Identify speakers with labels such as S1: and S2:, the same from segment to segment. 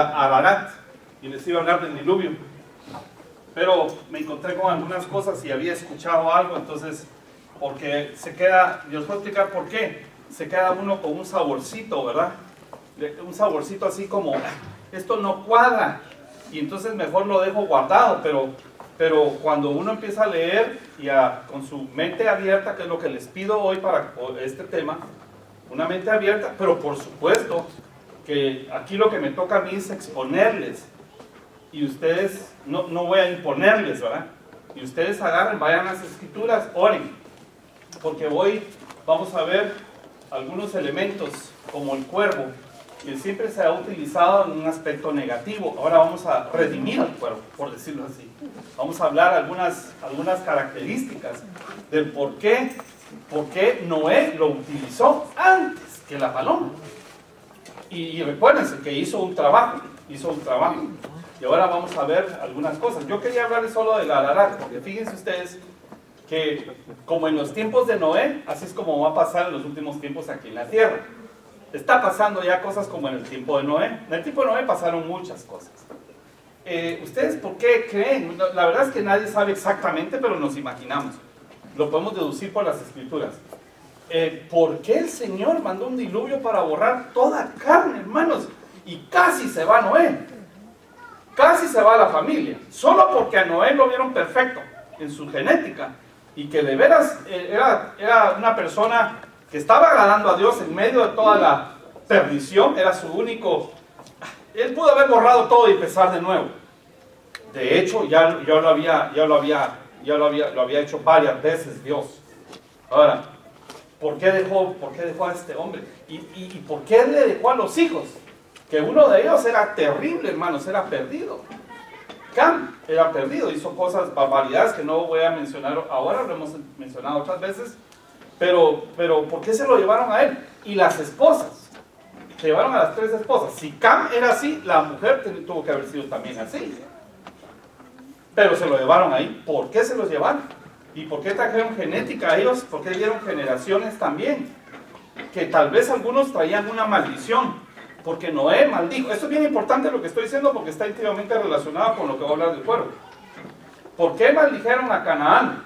S1: a Ararat y les iba a hablar del diluvio, pero me encontré con algunas cosas y había escuchado algo, entonces, porque se queda, yo os voy a explicar por qué, se queda uno con un saborcito, ¿verdad? Un saborcito así como, esto no cuadra, y entonces mejor lo dejo guardado, pero cuando uno empieza a leer y con su mente abierta, que es lo que les pido hoy para este tema, una mente abierta, pero por supuesto que aquí lo que me toca a mí es exponerles, y ustedes, no voy a imponerles, ¿verdad? Y ustedes agarren, vayan a las escrituras, oren, porque hoy vamos a ver algunos elementos como el cuervo, que siempre se ha utilizado en un aspecto negativo. Ahora vamos a redimir al cuervo, por decirlo así. Vamos a hablar algunas características del por qué Noé lo utilizó antes que la paloma. Y recuérdense que hizo un trabajo. Y ahora vamos a ver algunas cosas. Yo quería hablarles solo del Ararat, porque fíjense ustedes que como en los tiempos de Noé, así es como va a pasar en los últimos tiempos aquí en la tierra. Está pasando ya cosas como en el tiempo de Noé. En el tiempo de Noé pasaron muchas cosas. ¿Ustedes por qué creen? La verdad es que nadie sabe exactamente, pero nos imaginamos. Lo podemos deducir por las escrituras. ¿Por qué el Señor mandó un diluvio para borrar toda carne, hermanos? Y casi se va Noé. Casi se va la familia. Solo porque a Noé lo vieron perfecto en su genética. Y que de veras era una persona que estaba agradando a Dios en medio de toda la perdición. Era su único... Él pudo haber borrado todo y empezar de nuevo. De hecho, ya lo había hecho varias veces Dios. Ahora, ¿por qué dejó a este hombre? ¿Y por qué le dejó a los hijos? Que uno de ellos era terrible, hermanos, era perdido. Cam era perdido, hizo cosas, barbaridades que no voy a mencionar ahora, lo hemos mencionado otras veces. Pero ¿por qué se lo llevaron a él? Y las esposas, se llevaron a las 3 esposas. Si Cam era así, la mujer tuvo que haber sido también así. Pero se lo llevaron ahí. ¿Por qué se los llevaron? ¿Y por qué trajeron genética a ellos? ¿Por qué dieron generaciones también? Que tal vez algunos traían una maldición. Porque Noé maldijo. Esto es bien importante lo que estoy diciendo porque está íntimamente relacionado con lo que voy a hablar del cuervo. ¿Por qué maldijeron a Canaán?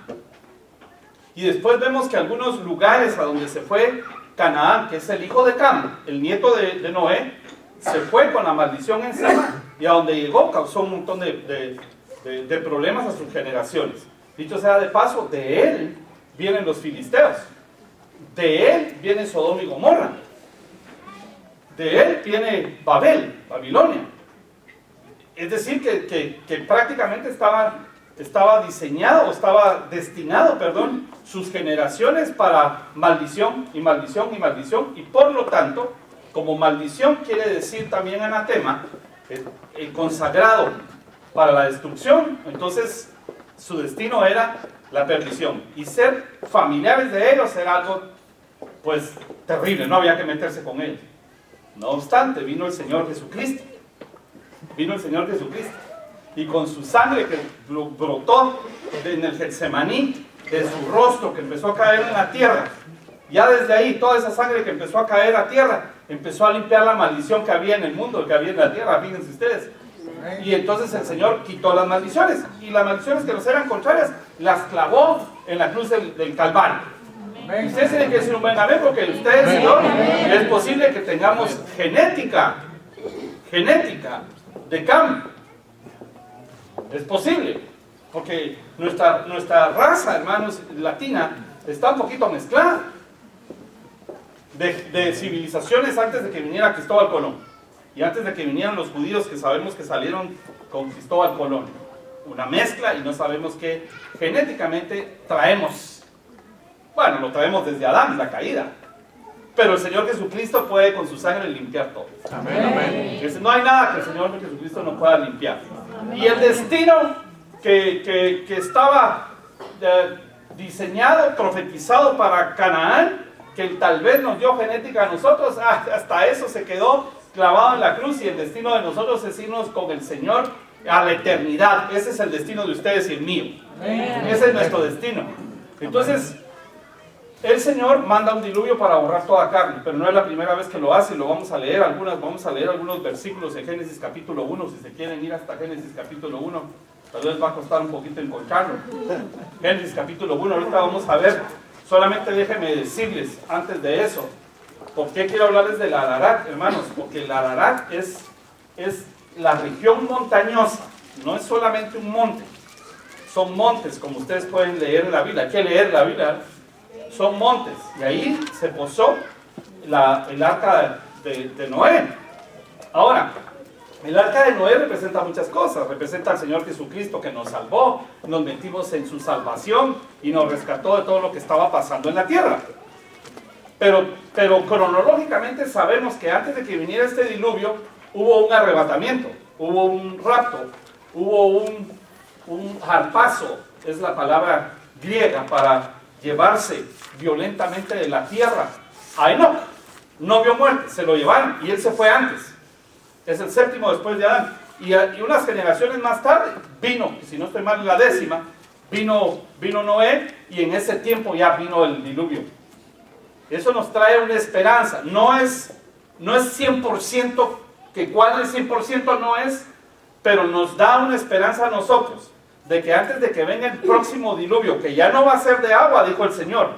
S1: Y después vemos que algunos lugares a donde se fue Canaán, que es el hijo de Cam, el nieto de Noé, se fue con la maldición encima y a donde llegó causó un montón de problemas a sus generaciones. Dicho sea de paso, de él vienen los filisteos, de él viene Sodoma y Gomorra, de él viene Babilonia. Es decir, que prácticamente estaba diseñado, estaba destinado, sus generaciones para maldición y maldición y maldición, y por lo tanto, como maldición quiere decir también anatema, consagrado para la destrucción, entonces su destino era la perdición, y ser familiares de ellos era algo, pues, terrible, no había que meterse con ellos. No obstante, vino el Señor Jesucristo, y con su sangre que brotó en el Getsemaní, de su rostro que empezó a caer en la tierra, ya desde ahí, toda esa sangre que empezó a caer a tierra, empezó a limpiar la maldición que había en el mundo, que había en la tierra, fíjense ustedes. Y entonces el Señor quitó las maldiciones, y las maldiciones que nos eran contrarias, las clavó en la cruz del Calvario. Ustedes tienen que decir un buen amén, porque ustedes, Señor, es posible que tengamos genética de Cam. Es posible, porque nuestra raza, hermanos, latina, está un poquito mezclada de civilizaciones antes de que viniera Cristóbal Colón y antes de que vinieran los judíos que sabemos que salieron con Cristóbal Colón. Una mezcla, y no sabemos qué genéticamente traemos. Bueno, lo traemos desde Adán, la caída. Pero el Señor Jesucristo puede con su sangre limpiar todo. Amén, amén. No hay nada que el Señor Jesucristo no pueda limpiar. Y el destino que estaba diseñado, profetizado para Canaán, que tal vez nos dio genética a nosotros, hasta eso se quedó clavado en la cruz, y el destino de nosotros es irnos con el Señor a la eternidad. Ese es el destino de ustedes y el mío. Ese es nuestro destino. Entonces, el Señor manda un diluvio para borrar toda carne, pero no es la primera vez que lo hace, y lo vamos a leer, vamos a leer algunos versículos en Génesis capítulo 1, si se quieren ir hasta Génesis capítulo 1, tal vez va a costar un poquito encontrarlo. Génesis capítulo 1, ahorita vamos a ver, solamente déjenme decirles antes de eso, ¿por qué quiero hablarles del Ararat, hermanos? Porque el Ararat es la región montañosa, no es solamente un monte, son montes, como ustedes pueden leer en la Biblia, hay que leer la Biblia, son montes, y ahí se posó el arca de Noé. Ahora, el arca de Noé representa muchas cosas, representa al Señor Jesucristo que nos salvó, nos metimos en su salvación y nos rescató de todo lo que estaba pasando en la tierra. Pero cronológicamente sabemos que antes de que viniera este diluvio, hubo un arrebatamiento, hubo un rapto, hubo un harpazo, es la palabra griega para llevarse violentamente de la tierra a Enoc. No vio muerte, se lo llevaron y él se fue antes. Es el séptimo después de Adán. Y unas generaciones más tarde vino, si no estoy mal en la 10ª, vino Noé, y en ese tiempo ya vino el diluvio. Eso nos trae una esperanza. No es 100%, que cuál es 100% no es, pero nos da una esperanza a nosotros de que antes de que venga el próximo diluvio, que ya no va a ser de agua, dijo el Señor,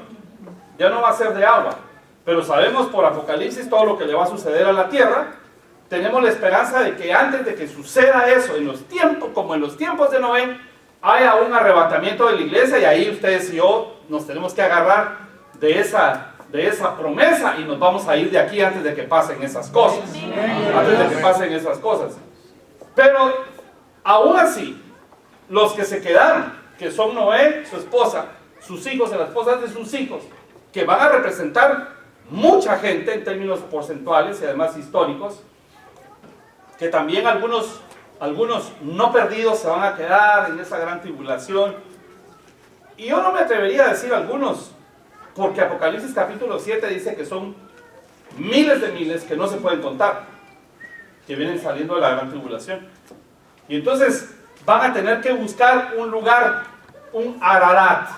S1: ya no va a ser de agua, pero sabemos por Apocalipsis todo lo que le va a suceder a la tierra. Tenemos la esperanza de que antes de que suceda eso, en los tiempos, como en los tiempos de Noé, haya un arrebatamiento de la iglesia, y ahí ustedes y yo nos tenemos que agarrar de esa promesa, y nos vamos a ir de aquí antes de que pasen esas cosas. Antes de que pasen esas cosas. Pero aún así, los que se quedaron, que son Noé, su esposa, sus hijos y las esposas de sus hijos, que van a representar mucha gente en términos porcentuales y además históricos, que también algunos no perdidos se van a quedar en esa gran tribulación. Y yo no me atrevería a decir algunos, porque Apocalipsis capítulo 7 dice que son miles de miles que no se pueden contar, que vienen saliendo de la gran tribulación. Y entonces van a tener que buscar un lugar, un Ararat,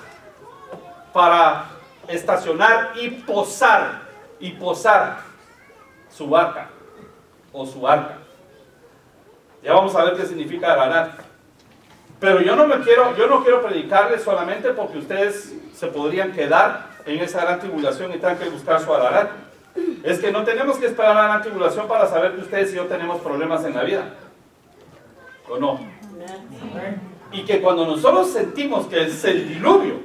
S1: para estacionar y posar su arca o su arca. Ya vamos a ver qué significa Ararat. Pero yo no quiero predicarles solamente porque ustedes se podrían quedar en esa gran tribulación y tengan que buscar su Ararat. Es que no tenemos que esperar a la gran tribulación para saber que ustedes y yo tenemos problemas en la vida, ¿o no? Y que cuando nosotros sentimos que es el diluvio,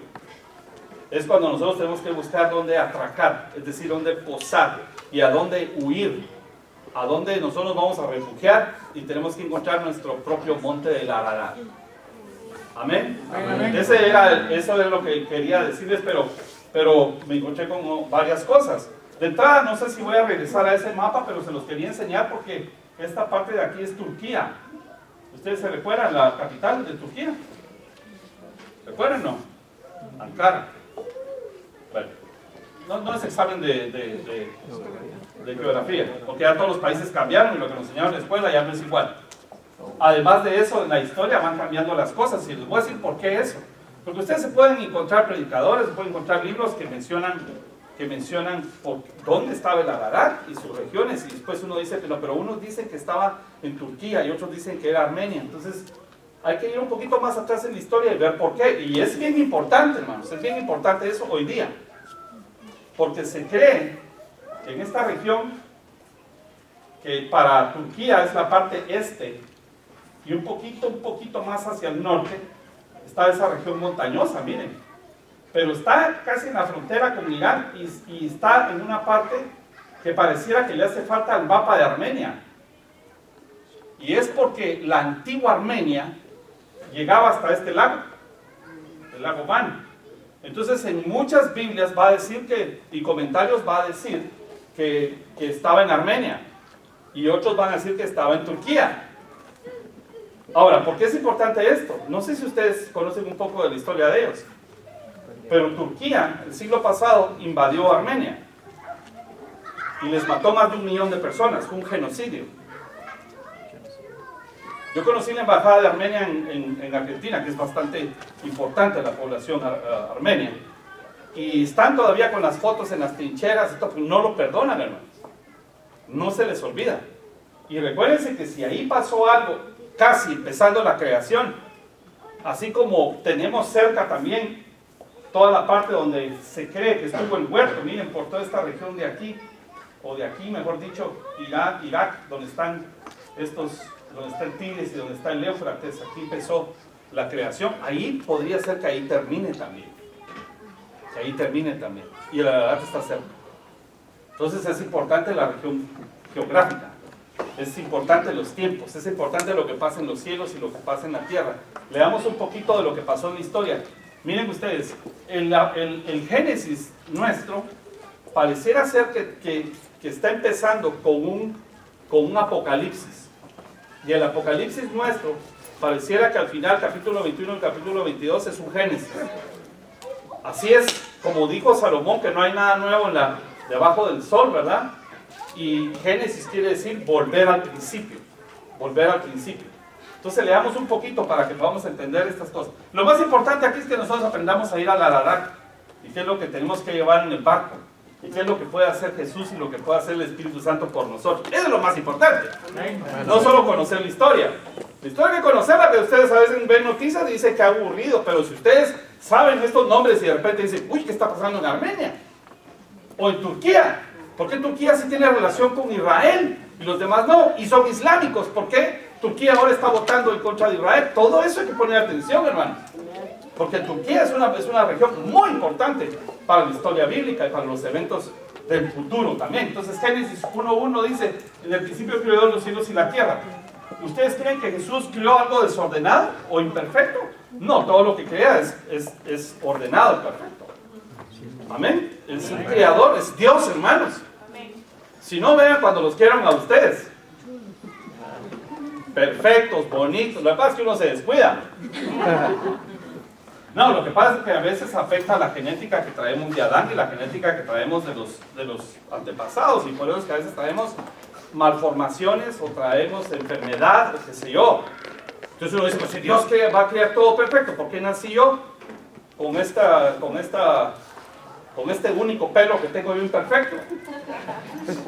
S1: es cuando nosotros tenemos que buscar dónde atracar, es decir, dónde posar y a dónde huir, a dónde nosotros nos vamos a refugiar, y tenemos que encontrar nuestro propio monte del Ararat. Amén. Amén. Eso es lo que quería decirles, pero me encontré con varias cosas. De entrada, no sé si voy a regresar a ese mapa, pero se los quería enseñar porque esta parte de aquí es Turquía. ¿Ustedes se recuerdan la capital de Turquía? ¿Recuerdan o no? Ankara. Bueno, no es examen de geografía, porque ya todos los países cambiaron y lo que nos enseñaron en la escuela ya no es igual. Además de eso, en la historia van cambiando las cosas, y les voy a decir por qué eso. Porque ustedes se pueden encontrar predicadores, se pueden encontrar libros que mencionan por dónde estaba el Ararat y sus regiones, y después uno dice que no, pero unos dicen que estaba en Turquía y otros dicen que era Armenia. Entonces hay que ir un poquito más atrás en la historia y ver por qué. Y es bien importante, hermanos, es bien importante eso hoy día, porque se cree que en esta región, que para Turquía es la parte este, y un poquito más hacia el norte, está esa región montañosa, miren. Pero está casi en la frontera con Irán, y está en una parte que pareciera que le hace falta al mapa de Armenia. Y es porque la antigua Armenia llegaba hasta este lago, el lago Van. Entonces en muchas Biblias va a decir y comentarios va a decir que estaba en Armenia, y otros van a decir que estaba en Turquía. Ahora, ¿por qué es importante esto? No sé si ustedes conocen un poco de la historia de ellos, pero Turquía, el siglo pasado, invadió Armenia y les mató más de 1 millón de personas. Fue un genocidio. Yo conocí la embajada de Armenia en Argentina, que es bastante importante la población armenia, y están todavía con las fotos en las trincheras, esto, no lo perdonan, hermanos. No se les olvida. Y recuérdense que si ahí pasó algo, casi empezando la creación, así como tenemos cerca también toda la parte donde se cree que estuvo el huerto, miren, por toda esta región de aquí, o de aquí, mejor dicho, Irak, donde están donde está el Tigris y donde está el Éufrates, aquí empezó la creación, ahí podría ser que ahí termine también. Que ahí termine también. Y la verdad está cerca. Entonces es importante la región geográfica, es importante los tiempos, es importante lo que pasa en los cielos y lo que pasa en la tierra. Leamos un poquito de lo que pasó en la historia. Miren ustedes, el Génesis nuestro pareciera ser que está empezando con un apocalipsis. Y el apocalipsis nuestro pareciera que al final, capítulo 21 y capítulo 22 es un Génesis. Así es, como dijo Salomón, que no hay nada nuevo debajo del sol, ¿verdad? Y Génesis quiere decir volver al principio. Volver al principio. Entonces leamos un poquito para que podamos entender estas cosas. Lo más importante aquí es que nosotros aprendamos a ir al Ararat. Y qué es lo que tenemos que llevar en el barco. Y qué es lo que puede hacer Jesús y lo que puede hacer el Espíritu Santo por nosotros. Eso es lo más importante. No solo conocer la historia. La historia hay que conocerla, que ustedes a veces ven noticias y dicen que aburrido. Pero si ustedes saben estos nombres y de repente dicen, uy, ¿qué está pasando en Armenia? O en Turquía. ¿Por qué Turquía sí tiene relación con Israel y los demás no? Y son islámicos. ¿Por qué Turquía ahora está votando en contra de Israel? Todo eso hay que poner atención, hermanos. Porque Turquía es una región muy importante para la historia bíblica y para los eventos del futuro también. Entonces Génesis 1.1 dice, en el principio creó Dios los cielos y la tierra. ¿Ustedes creen que Jesús creó algo desordenado o imperfecto? No, todo lo que crea es ordenado y perfecto. Amén. Es un creador, es Dios, hermanos. Si no, vean cuando los quieran a ustedes. Perfectos, bonitos. Lo que pasa es que uno se descuida. No, lo que pasa es que a veces afecta la genética que traemos de Adán y la genética que traemos de los antepasados. Y por eso es que a veces traemos malformaciones o traemos enfermedad o qué sé yo. Entonces uno dice, pues si Dios va a crear todo perfecto, ¿por qué nací yo con este único pelo que tengo yo imperfecto?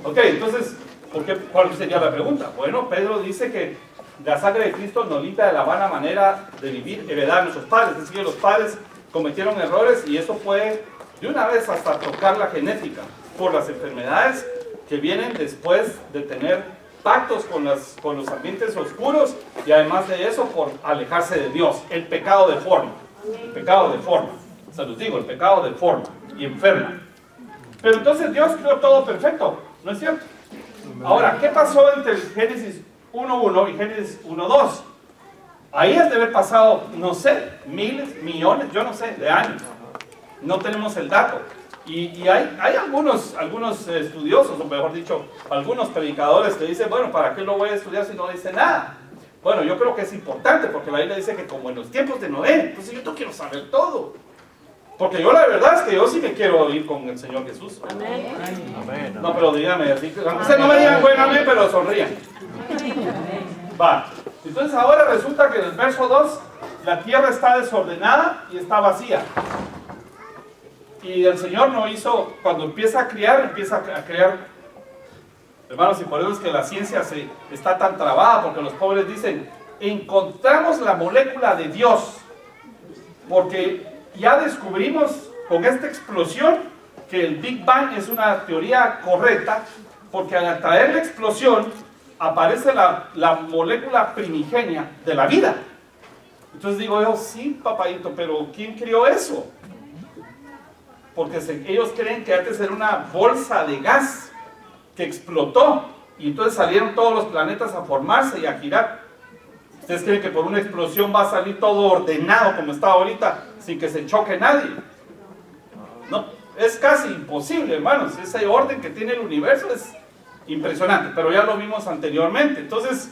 S1: Ok, entonces, ¿cuál sería la pregunta? Bueno, Pedro dice que la sangre de Cristo nos limpia de la vana manera de vivir, heredar a nuestros padres. Es decir, los padres cometieron errores y eso puede de una vez hasta tocar la genética por las enfermedades que vienen después de tener pactos con los ambientes oscuros y además de eso por alejarse de Dios. El pecado deforma. El pecado deforma. Se los digo, el pecado deforma y enferma. Pero entonces Dios creó todo perfecto, ¿no es cierto? Ahora, ¿qué pasó entre el Génesis 1.1 y Génesis 1.2? Ahí es de haber pasado, no sé, miles, millones, yo no sé, de años. No tenemos el dato. Y hay algunos estudiosos, o mejor dicho, algunos predicadores que dicen, bueno, ¿para qué lo voy a estudiar si no dice nada? Bueno, yo creo que es importante, porque la Biblia dice que como en los tiempos de Noé, entonces yo no quiero saber todo. Porque yo la verdad es que yo sí me quiero ir con el Señor Jesús. Amén. Amén. No, pero dígame, así, aunque no me digan buen amén, pero sonrían. Va. Entonces ahora resulta que en el verso 2, la tierra está desordenada y está vacía. Y el Señor no hizo, cuando empieza a crear, hermanos, y por eso es que la ciencia está tan trabada, porque los pobres dicen, encontramos la molécula de Dios, porque ya descubrimos con esta explosión que el Big Bang es una teoría correcta, porque al atraer la explosión aparece la molécula primigenia de la vida. Entonces digo yo, sí, papadito, pero ¿quién creó eso? Porque ellos creen que antes era una bolsa de gas que explotó y entonces salieron todos los planetas a formarse y a girar. ¿Ustedes creen que por una explosión va a salir todo ordenado como está ahorita sin que se choque nadie? No, es casi imposible, hermanos. Ese orden que tiene el universo es impresionante, pero ya lo vimos anteriormente. Entonces,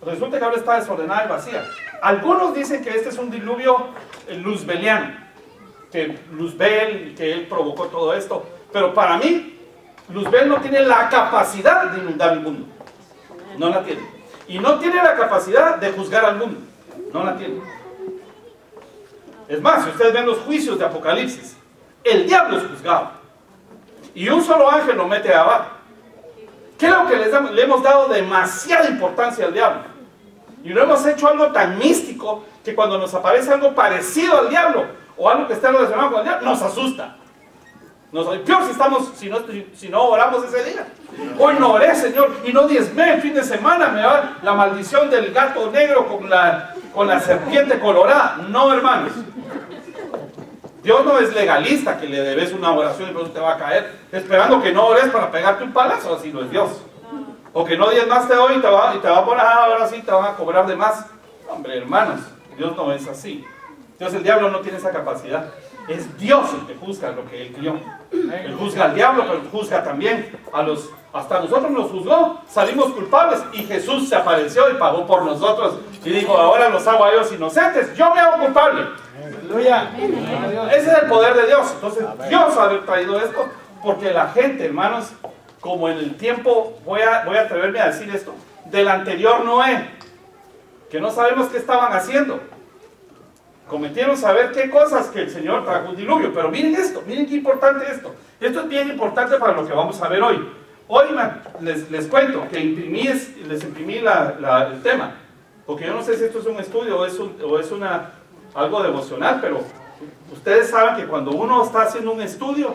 S1: resulta que ahora está desordenada y vacía. Algunos dicen que este es un diluvio luzbeliano, que Luzbel, que él provocó todo esto, pero para mí, Luzbel no tiene la capacidad de inundar el mundo. No la tiene. Y no tiene la capacidad de juzgar al mundo. No la tiene. Es más, si ustedes ven los juicios de Apocalipsis, El diablo es juzgado. Y un solo ángel lo mete abajo. Creo que le hemos dado demasiada importancia al diablo. Y lo hemos hecho algo tan místico que cuando nos aparece algo parecido al diablo o algo que esté relacionado con el diablo, nos asusta. Peor si no oramos ese día. Hoy no oré, Señor, y no diezmé el fin de semana, me va la maldición del gato negro con la serpiente colorada. No, hermanos. Dios no es legalista que le debes una oración y por eso te va a caer, esperando que no ores para pegarte un palazo, así no es Dios. O que no diezmaste hoy y te va a poner, ahora sí te van a cobrar de más. Hombre, hermanos, Dios no es así. Entonces el diablo no tiene esa capacidad. Es Dios el que juzga lo que Él crió. Él juzga al diablo, pero juzga también hasta nosotros nos juzgó, salimos culpables y Jesús se apareció y pagó por nosotros y dijo, ahora los hago a ellos inocentes, yo me hago culpable. Aleluya. Ese es el poder de Dios. Entonces Dios ha traído esto porque la gente, hermanos, como en el tiempo, voy a atreverme a decir esto, del anterior Noé, que no sabemos qué estaban haciendo. Cometieron saber qué cosas que el Señor trajo un diluvio. Pero miren esto, miren qué importante esto. Esto es bien importante para lo que vamos a ver hoy. Hoy les cuento que les imprimí el tema. Porque yo no sé si esto es un estudio o es algo devocional, pero ustedes saben que cuando uno está haciendo un estudio,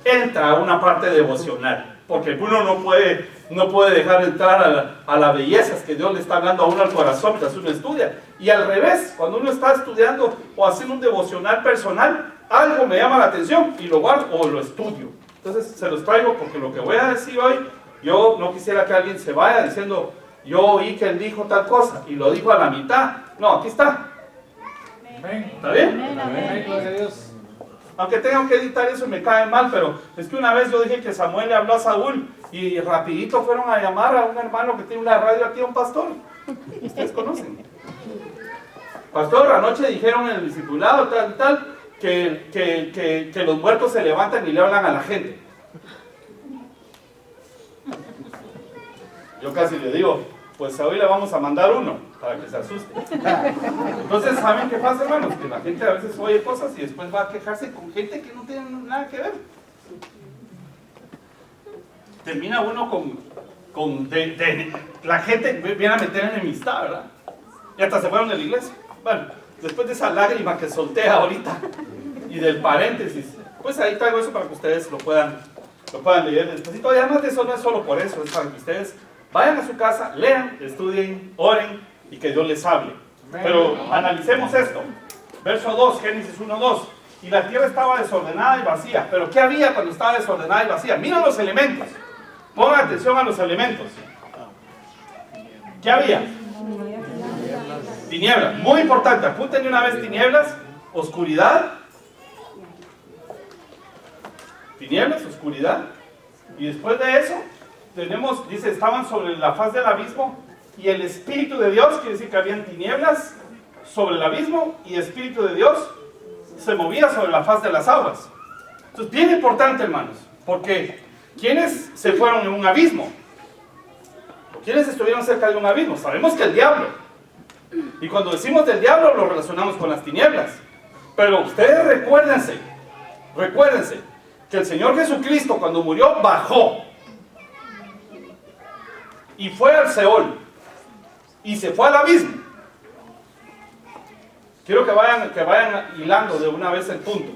S1: entra a una parte devocional. Porque uno no puede dejar entrar a las bellezas que Dios le está hablando a uno al corazón mientras uno estudia. Y al revés, cuando uno está estudiando o haciendo un devocional personal, algo me llama la atención y lo guardo o lo estudio. Entonces se los traigo porque lo que voy a decir hoy, yo no quisiera que alguien se vaya diciendo, yo oí que él dijo tal cosa y lo dijo a la mitad. No, aquí está. ¿Está bien?
S2: Amén. Gloria a Dios.
S1: Aunque tengan que editar eso me cae mal, pero es que una vez yo dije que Samuel le habló a Saúl y rapidito fueron a llamar a un hermano que tiene una radio aquí, a un pastor. Ustedes conocen. Pastor, anoche dijeron en el discipulado tal, que los muertos se levantan y le hablan a la gente. Yo casi le digo, pues hoy le vamos a mandar uno para que se asuste. Entonces, ¿saben qué pasa, hermanos? Que la gente a veces oye cosas y después va a quejarse con gente que no tiene nada que ver. Termina uno la gente viene a meter enemistad, ¿verdad? Y hasta se fueron de la iglesia. Bueno, después de esa lágrima que solté ahorita y del paréntesis, pues ahí traigo eso para que ustedes lo puedan leer despacito. Y además de eso no es solo por eso, es para que ustedes vayan a su casa, lean, estudien, oren y que Dios les hable. Pero analicemos esto. Verso 2, Génesis 1:2. Y la tierra estaba desordenada y vacía. ¿Pero qué había cuando estaba desordenada y vacía? Miren los elementos. Pongan atención a los elementos. ¿Qué había? Tinieblas. Muy importante. Apunten de una vez tinieblas, oscuridad. Tinieblas, oscuridad. Y después de eso, tenemos, dice, estaban sobre la faz del abismo y el Espíritu de Dios, quiere decir que habían tinieblas sobre el abismo y el Espíritu de Dios se movía sobre la faz de las aguas. Entonces, bien importante, hermanos, porque ¿quiénes se fueron en un abismo? ¿Quiénes estuvieron cerca de un abismo? Sabemos que el diablo. Y cuando decimos del diablo, lo relacionamos con las tinieblas. Pero ustedes recuérdense que el Señor Jesucristo cuando murió bajó y fue al Seol y se fue al abismo. Quiero que vayan hilando de una vez el punto.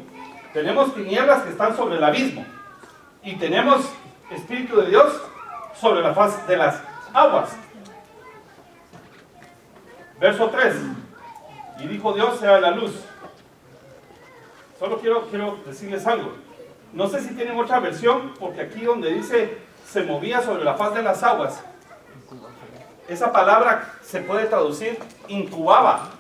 S1: Tenemos tinieblas que están sobre el abismo y tenemos Espíritu de Dios sobre la faz de las aguas. Verso 3. Y dijo Dios, sea la luz. Solo quiero decirles algo. No sé si tienen otra versión, porque aquí donde dice se movía sobre la faz de las aguas, esa palabra se puede traducir incubaba.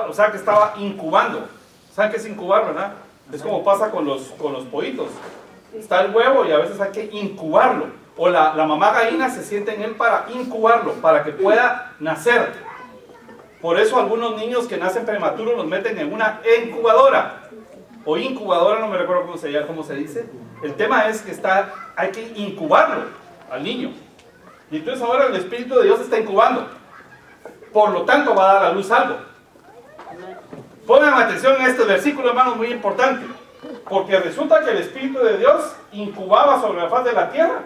S1: O sea que estaba incubando. ¿Saben qué es incubar, verdad? Es como pasa con los pollitos. Está el huevo y a veces hay que incubarlo. O la mamá gallina se sienta en él para incubarlo, para que pueda nacer. Por eso algunos niños que nacen prematuros los meten en una incubadora. O incubadora, no me recuerdo cómo se dice. El tema es que hay que incubarlo al niño. Y entonces ahora el Espíritu de Dios está incubando. Por lo tanto va a dar a luz algo. Pongan atención en este versículo, hermanos, muy importante. Porque resulta que el Espíritu de Dios incubaba sobre la faz de la tierra.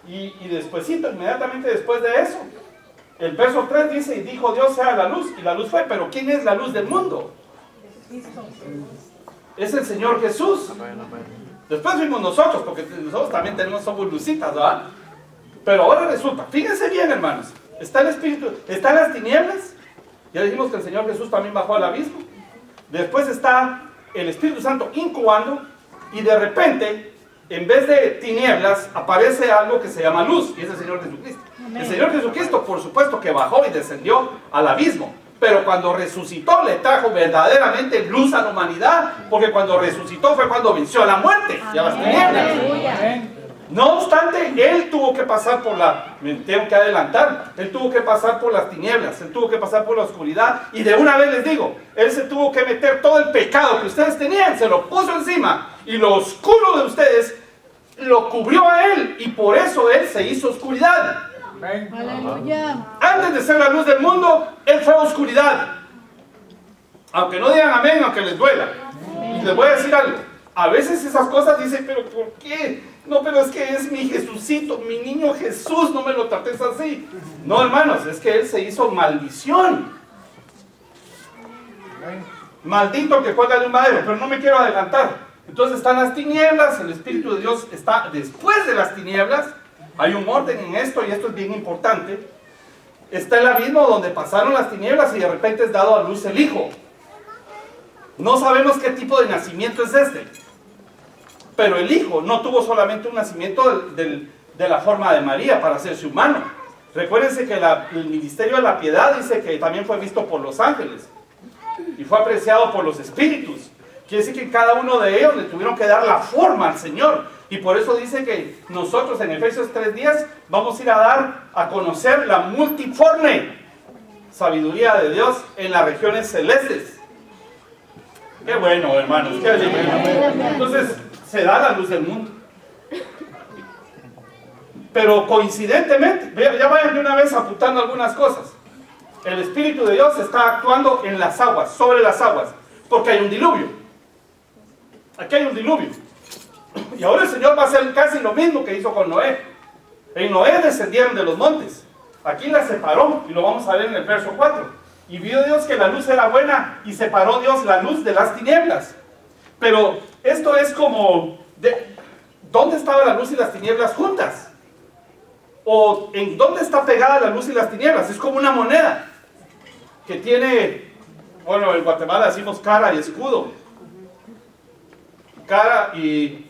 S1: Y despuesito, inmediatamente después de eso, el verso 3 dice, y dijo Dios sea la luz, y la luz fue. Pero ¿quién es la luz del mundo? Es el Señor Jesús. Después fuimos nosotros, porque nosotros también somos lucitas, ¿verdad? Pero ahora resulta, fíjense bien, hermanos, está el Espíritu, están las tinieblas. Ya dijimos que el Señor Jesús también bajó al abismo. Después está el Espíritu Santo incubando, y de repente, en vez de tinieblas, aparece algo que se llama luz, y es el Señor Jesucristo. Amén. El Señor Jesucristo, por supuesto, que bajó y descendió al abismo, pero cuando resucitó le trajo verdaderamente luz a la humanidad, porque cuando resucitó fue cuando venció a la muerte y a las tinieblas. Amén. No obstante, Él tuvo que pasar por me tengo que adelantar, Él tuvo que pasar por las tinieblas, Él tuvo que pasar por la oscuridad, y de una vez les digo, Él se tuvo que meter todo el pecado que ustedes tenían, se lo puso encima, y lo oscuro de ustedes lo cubrió a Él, y por eso Él se hizo oscuridad. Aleluya. Antes de ser la luz del mundo, Él fue oscuridad. Aunque no digan amén, aunque les duela. Y les voy a decir algo. A veces esas cosas dicen, pero ¿por qué? No, pero es que es mi Jesucito, mi niño Jesús, no me lo trates así. No, hermanos, es que Él se hizo maldición. Maldito el que cuelga de un madero, pero no me quiero adelantar. Entonces están las tinieblas, el Espíritu de Dios está después de las tinieblas. Hay un orden en esto, y esto es bien importante. Está el abismo donde pasaron las tinieblas y de repente es dado a luz el Hijo. No sabemos qué tipo de nacimiento es este, pero el Hijo no tuvo solamente un nacimiento de la forma de María para hacerse humano. Recuérdense que el ministerio de la piedad dice que también fue visto por los ángeles y fue apreciado por los espíritus. Quiere decir que cada uno de ellos le tuvieron que dar la forma al Señor, y por eso dice que nosotros en Efesios 3:10 vamos a ir a dar a conocer la multiforme sabiduría de Dios en las regiones celestes. Qué bueno, hermanos, qué alegría. Entonces se da la luz del mundo. Pero coincidentemente, ya vayan de una vez apuntando algunas cosas. El Espíritu de Dios está actuando en las aguas, sobre las aguas, porque hay un diluvio. Aquí hay un diluvio. Y ahora el Señor va a hacer casi lo mismo que hizo con Noé. En Noé descendieron de los montes. Aquí la separó, y lo vamos a ver en el verso 4. Y vio Dios que la luz era buena, y separó Dios la luz de las tinieblas. Pero esto es como, ¿dónde estaba la luz y las tinieblas juntas? ¿O en dónde está pegada la luz y las tinieblas? Es como una moneda que tiene, bueno, en Guatemala decimos cara y escudo. Cara y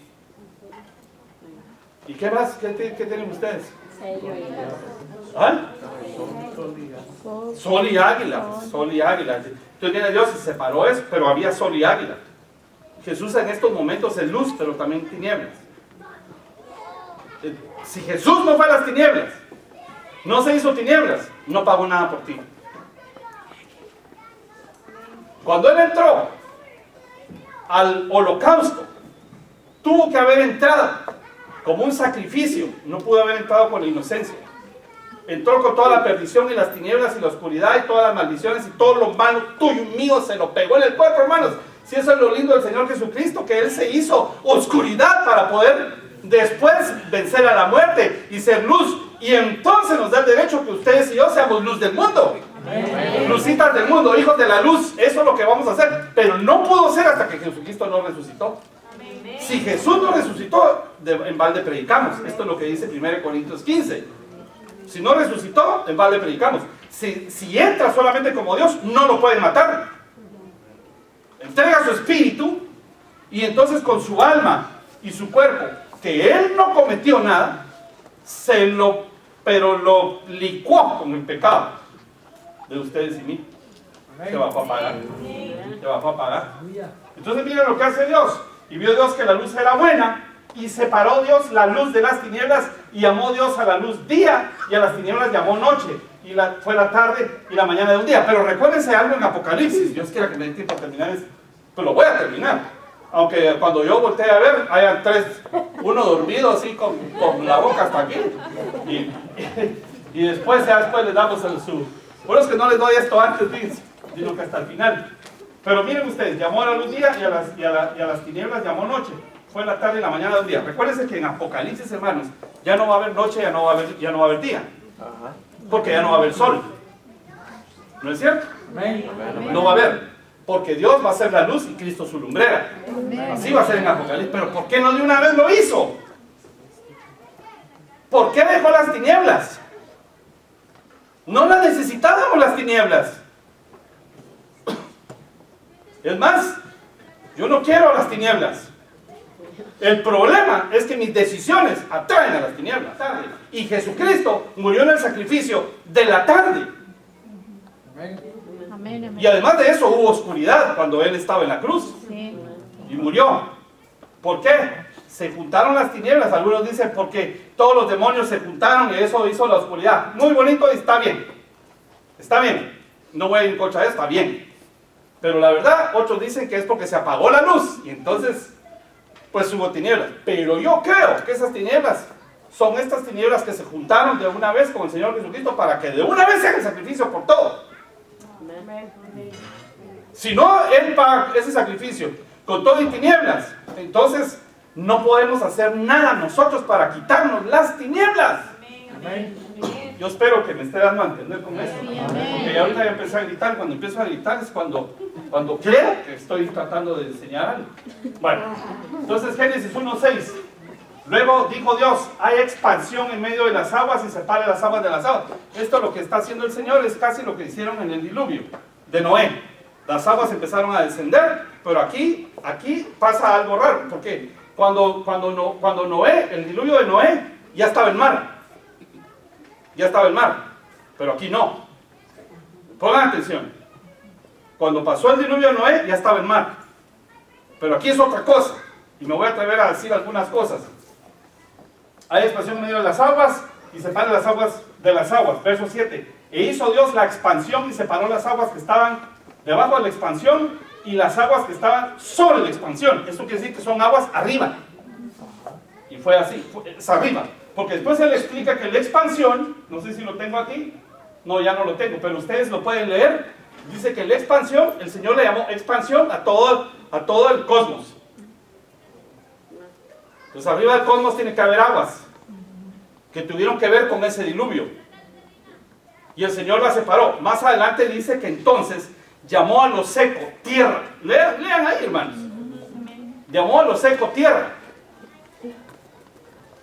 S1: ¿qué más? ¿Qué tienen ustedes? ¿Ah? Sol y águila. Sol y águila. Entonces viene Dios y separó eso, pero había sol y águila. Jesús en estos momentos es luz, pero también tinieblas. Si Jesús no fue a las tinieblas, no se hizo tinieblas, no pagó nada por ti. Cuando Él entró al holocausto, tuvo que haber entrado como un sacrificio, no pudo haber entrado con la inocencia. Entró con toda la perdición y las tinieblas y la oscuridad y todas las maldiciones y todo lo malo tuyo y mío se lo pegó en el cuerpo, hermanos. Si eso es lo lindo del Señor Jesucristo, que Él se hizo oscuridad para poder después vencer a la muerte y ser luz, y entonces nos da el derecho que ustedes y yo seamos luz del mundo. Amén. Lucitas del mundo, hijos de la luz. Eso es lo que vamos a hacer, pero no pudo ser hasta que Jesucristo no resucitó. Amén. Si Jesús no resucitó, en balde predicamos. Esto es lo que dice 1 Corintios 15. Si no resucitó, en balde predicamos. Si entra solamente como Dios, no lo pueden matar. Entrega su espíritu, y entonces con su alma y su cuerpo, que Él no cometió nada, pero lo licuó con el pecado de ustedes y mí. Se bajó a pagar. Se bajó a pagar. Entonces miren lo que hace Dios. Y vio Dios que la luz era buena, y separó Dios la luz de las tinieblas, y llamó Dios a la luz día, y a las tinieblas llamó noche. Y fue la tarde y la mañana de un día. Pero recuérdense algo en Apocalipsis. Dios quiera que me dé tiempo a terminar esto. Pero lo voy a terminar. Aunque cuando yo volteé a ver, hayan uno dormido así con la boca hasta aquí. Y después le damos su... Por eso es que no les doy esto antes, sino que hasta el final. Pero miren ustedes, llamó a la luz día y a las tinieblas llamó noche. Fue la tarde y la mañana de un día. Recuérdense que en Apocalipsis, hermanos, ya no va a haber noche, ya no va a haber día. Porque ya no va a haber sol. ¿No es cierto? No va a haber. Porque Dios va a ser la luz y Cristo su lumbrera. Así va a ser en Apocalipsis. Pero ¿por qué no de una vez lo hizo? ¿Por qué dejó las tinieblas? No las necesitábamos las tinieblas. Es más, yo no quiero las tinieblas. El problema es que mis decisiones atraen a las tinieblas. Y Jesucristo murió en el sacrificio de la tarde. Y además de eso hubo oscuridad cuando Él estaba en la cruz. Y murió. ¿Por qué? Se juntaron las tinieblas. Algunos dicen porque todos los demonios se juntaron y eso hizo la oscuridad. Muy bonito y está bien. Está bien. No voy a ir en contra de eso, está bien. Pero la verdad, otros dicen que es porque se apagó la luz y entonces, pues hubo tinieblas. Pero yo creo que esas tinieblas son estas tinieblas que se juntaron de una vez con el Señor Jesucristo para que de una vez se haga el sacrificio por todo. Si no, Él paga ese sacrificio con todo y tinieblas, entonces no podemos hacer nada nosotros para quitarnos las tinieblas. Yo espero que me esté dando a entender con esto. Porque ahorita ya empecé a gritar. Cuando empiezo a gritar es cuando creo que estoy tratando de enseñar algo. Bueno, entonces Génesis 1:6. Luego dijo Dios, hay expansión en medio de las aguas y separe las aguas de las aguas. Esto lo que está haciendo el Señor es casi lo que hicieron en el diluvio de Noé. Las aguas empezaron a descender, pero aquí pasa algo raro. Porque cuando Noé, el diluvio de Noé, ya estaba en mar. Ya estaba el mar, pero aquí no. Pongan atención. Cuando pasó el diluvio de Noé, ya estaba el mar. Pero aquí es otra cosa. Y me voy a atrever a decir algunas cosas. Hay expansión en medio de las aguas y separa las aguas de las aguas. Verso 7. E hizo Dios la expansión y separó las aguas que estaban debajo de la expansión y las aguas que estaban sobre la expansión. Esto quiere decir que son aguas arriba. Y fue así, es arriba. Porque después él explica que la expansión, no sé si lo tengo aquí, no, ya no lo tengo, pero ustedes lo pueden leer. Dice que la expansión, el Señor le llamó expansión a todo el cosmos. Entonces arriba del cosmos tiene que haber aguas que tuvieron que ver con ese diluvio. Y el Señor la separó. Más adelante dice que entonces llamó a lo seco tierra. Lean ahí, hermanos. Llamó a lo seco tierra.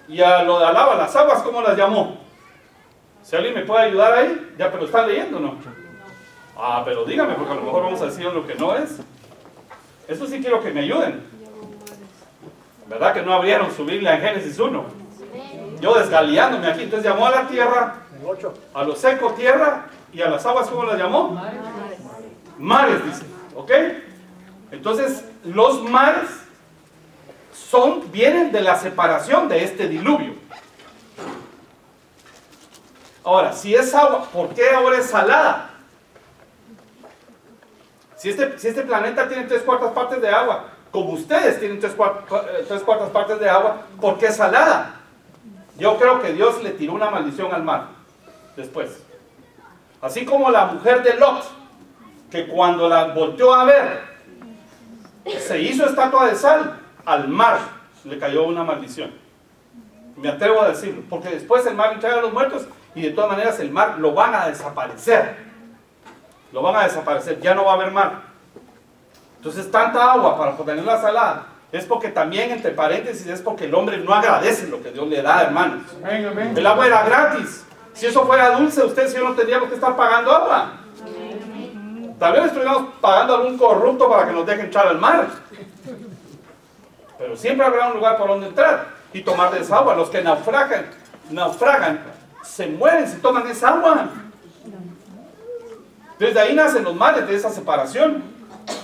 S1: Y a lo de alaba, las aguas, ¿cómo las llamó? Si alguien me puede ayudar ahí, ya, pero están leyendo, ¿no? Ah, pero dígame, porque a lo mejor vamos a decir lo que no es. Eso sí quiero que me ayuden. ¿Verdad que no abrieron su Biblia en Génesis 1? Yo desgaleándome aquí, entonces llamó a la tierra, a lo seco tierra, y a las aguas, ¿cómo las llamó? Mares, dice, ¿ok? Entonces, los mares vienen de la separación de este diluvio. Ahora, si es agua, ¿por qué ahora es salada? Si este planeta tiene 3/4 partes de agua, como ustedes tienen 3/4 partes de agua, ¿por qué es salada? Yo creo que Dios le tiró una maldición al mar después. Así como la mujer de Lot, que cuando la volteó a ver, se hizo estatua de sal, al mar le cayó una maldición. Me atrevo a decirlo, porque después el mar entrega a los muertos y de todas maneras el mar lo van a desaparecer. Lo van a desaparecer, ya no va a haber mar. Entonces tanta agua para tenerla salada es porque también, entre paréntesis, es porque el hombre no agradece lo que Dios le da, hermanos. El agua era gratis. Si eso fuera dulce, ustedes y yo no tendríamos que estar pagando agua. Tal vez estuviéramos pagando a algún corrupto para que nos deje entrar al mar. Pero siempre habrá un lugar por donde entrar y tomar de esa agua. Los que naufragan, se mueren si toman esa agua. Desde ahí nacen los males de esa separación.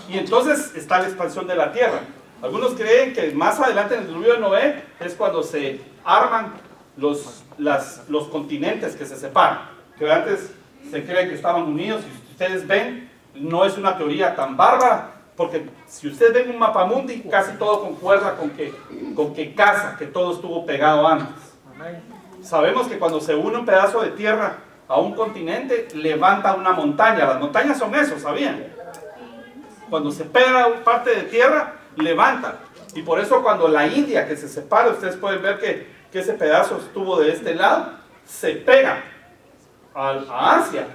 S1: Y entonces está la expansión de la tierra. Algunos creen que más adelante en el diluvio de Noé es cuando se arman los continentes que se separan. Que antes se cree que estaban unidos. Y si ustedes ven, no es una teoría tan bárbara. Porque si ustedes ven un mapamundi, casi todo concuerda con que todo estuvo pegado antes. Sabemos que cuando se une un pedazo de tierra a un continente, levanta una montaña. Las montañas son eso, ¿sabían? Cuando se pega parte de tierra, levanta. Y por eso cuando la India que se separa, ustedes pueden ver que ese pedazo estuvo de este lado, se pega a Asia.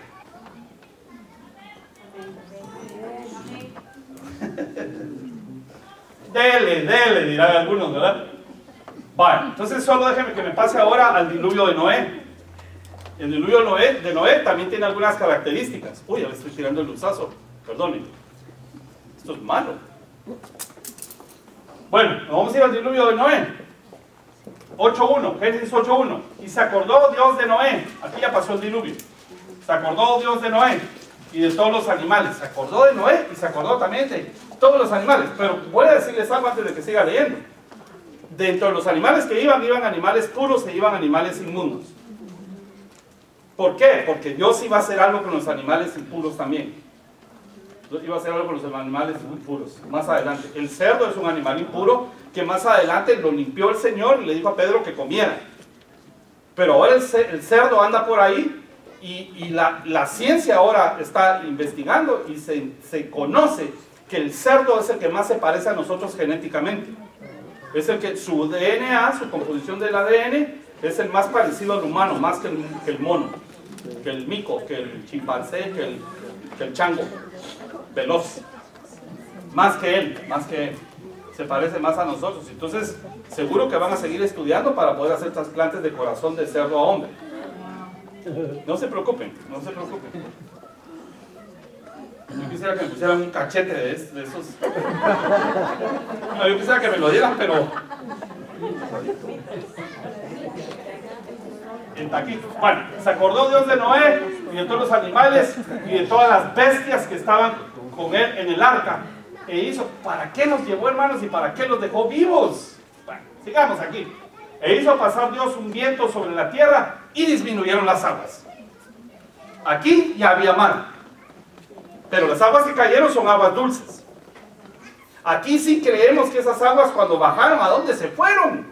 S1: Dele, dirán algunos, ¿verdad? Vale, entonces solo déjenme que me pase ahora al diluvio de Noé. El diluvio de Noé también tiene algunas características. Uy, ya le estoy tirando el luzazo, perdonen. Esto es malo. Bueno, vamos a ir al diluvio de Noé. 8.1, Génesis 8.1. Y se acordó Dios de Noé. Aquí ya pasó el diluvio. Se acordó Dios de Noé y de todos los animales. Se acordó de Noé y se acordó también de todos los animales. Pero voy a decirles algo antes de que siga leyendo. Dentro de los animales que iban animales puros e iban animales inmundos. ¿Por qué? Porque Dios iba a hacer algo con los animales impuros también. Dios iba a hacer algo con los animales impuros más adelante. El cerdo es un animal impuro que más adelante lo limpió el Señor y le dijo a Pedro que comiera. Pero ahora el cerdo anda por ahí y la ciencia ahora está investigando y se conoce que el cerdo es el que más se parece a nosotros genéticamente. Es el que su DNA, su composición del ADN, es el más parecido al humano, más que el mono, que el mico, que el chimpancé, que el chango, veloz. Más que él. Se parece más a nosotros. Entonces, seguro que van a seguir estudiando para poder hacer trasplantes de corazón de cerdo a hombre. No se preocupen. Yo quisiera que me pusieran un cachete de esos. No, yo quisiera que me lo dieran, pero en taquitos. Bueno, se acordó Dios de Noé y de todos los animales y de todas las bestias que estaban con él en el arca. E hizo, ¿para qué los llevó, hermanos? ¿Y para qué los dejó vivos? Bueno, sigamos aquí. E hizo pasar Dios un viento sobre la tierra y disminuyeron las aguas. Aquí ya había mar. Pero las aguas que cayeron son aguas dulces. Aquí sí creemos que esas aguas cuando bajaron, ¿a dónde se fueron?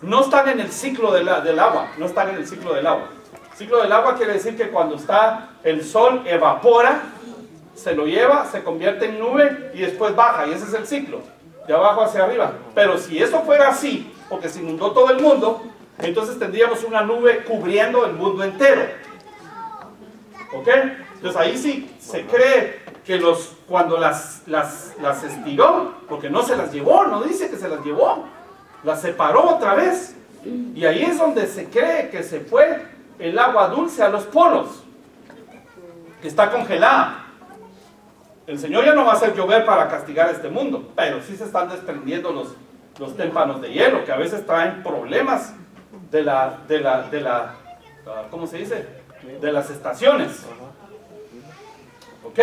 S1: No están en el ciclo del agua. No están en el ciclo del agua. El ciclo del agua quiere decir que cuando está el sol evapora, se lo lleva, se convierte en nube y después baja. Y ese es el ciclo. De abajo hacia arriba. Pero si eso fuera así, porque se inundó todo el mundo, entonces tendríamos una nube cubriendo el mundo entero. ¿Ok? Entonces ahí sí se cree que cuando las estiró, porque no se las llevó, no dice que se las llevó, las separó otra vez. Y ahí es donde se cree que se fue el agua dulce a los polos, que está congelada. El Señor ya no va a hacer llover para castigar este mundo, pero sí se están desprendiendo los témpanos de hielo, que a veces traen problemas ¿cómo se dice? De las estaciones. ¿Ok?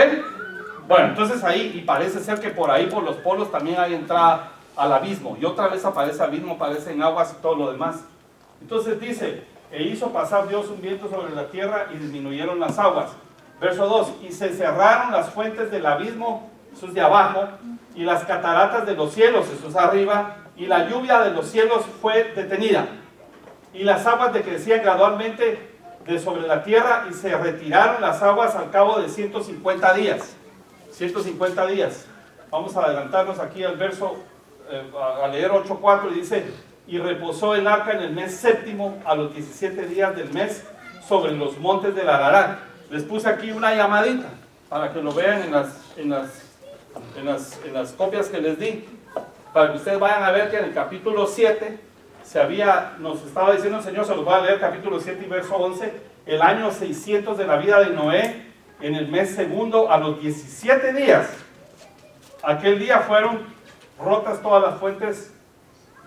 S1: Bueno, entonces ahí, y parece ser que por ahí, por los polos, también hay entrada al abismo. Y otra vez aparece abismo, aparecen aguas y todo lo demás. Entonces dice, e hizo pasar Dios un viento sobre la tierra y disminuyeron las aguas. Verso 2, y se cerraron las fuentes del abismo, eso es de abajo, y las cataratas de los cielos, eso es arriba, y la lluvia de los cielos fue detenida. Y las aguas decrecían gradualmente de sobre la tierra y se retiraron las aguas al cabo de 150 días. 150 días. Vamos a adelantarnos aquí al verso, a leer 8.4 y dice, y reposó el arca en el mes séptimo a los 17 días del mes sobre los montes del Ararat. Les puse aquí una llamadita para que lo vean en las copias que les di, para que ustedes vayan a ver que en el capítulo 7 nos estaba diciendo el Señor, se los voy a leer, capítulo 7 y verso 11, el año 600 de la vida de Noé, en el mes segundo, a los 17 días, aquel día fueron rotas todas las fuentes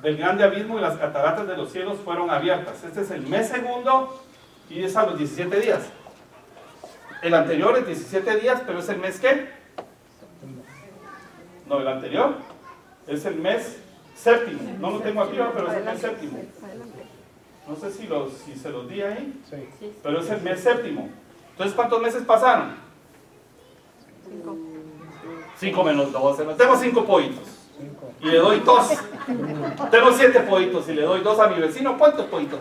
S1: del grande abismo y las cataratas de los cielos fueron abiertas. Este es el mes segundo y es a los 17 días. El anterior es 17 días, pero es el mes ¿qué? No, el anterior es el mes séptimo. No lo tengo aquí, pero es el mes séptimo. No sé si se los di ahí, pero es el mes séptimo. Entonces, ¿cuántos meses pasaron? 5 menos 12. Tengo 5 pollitos y le doy 2. Tengo 7 pollitos y le doy 2 a mi vecino. ¿Cuántos pollitos?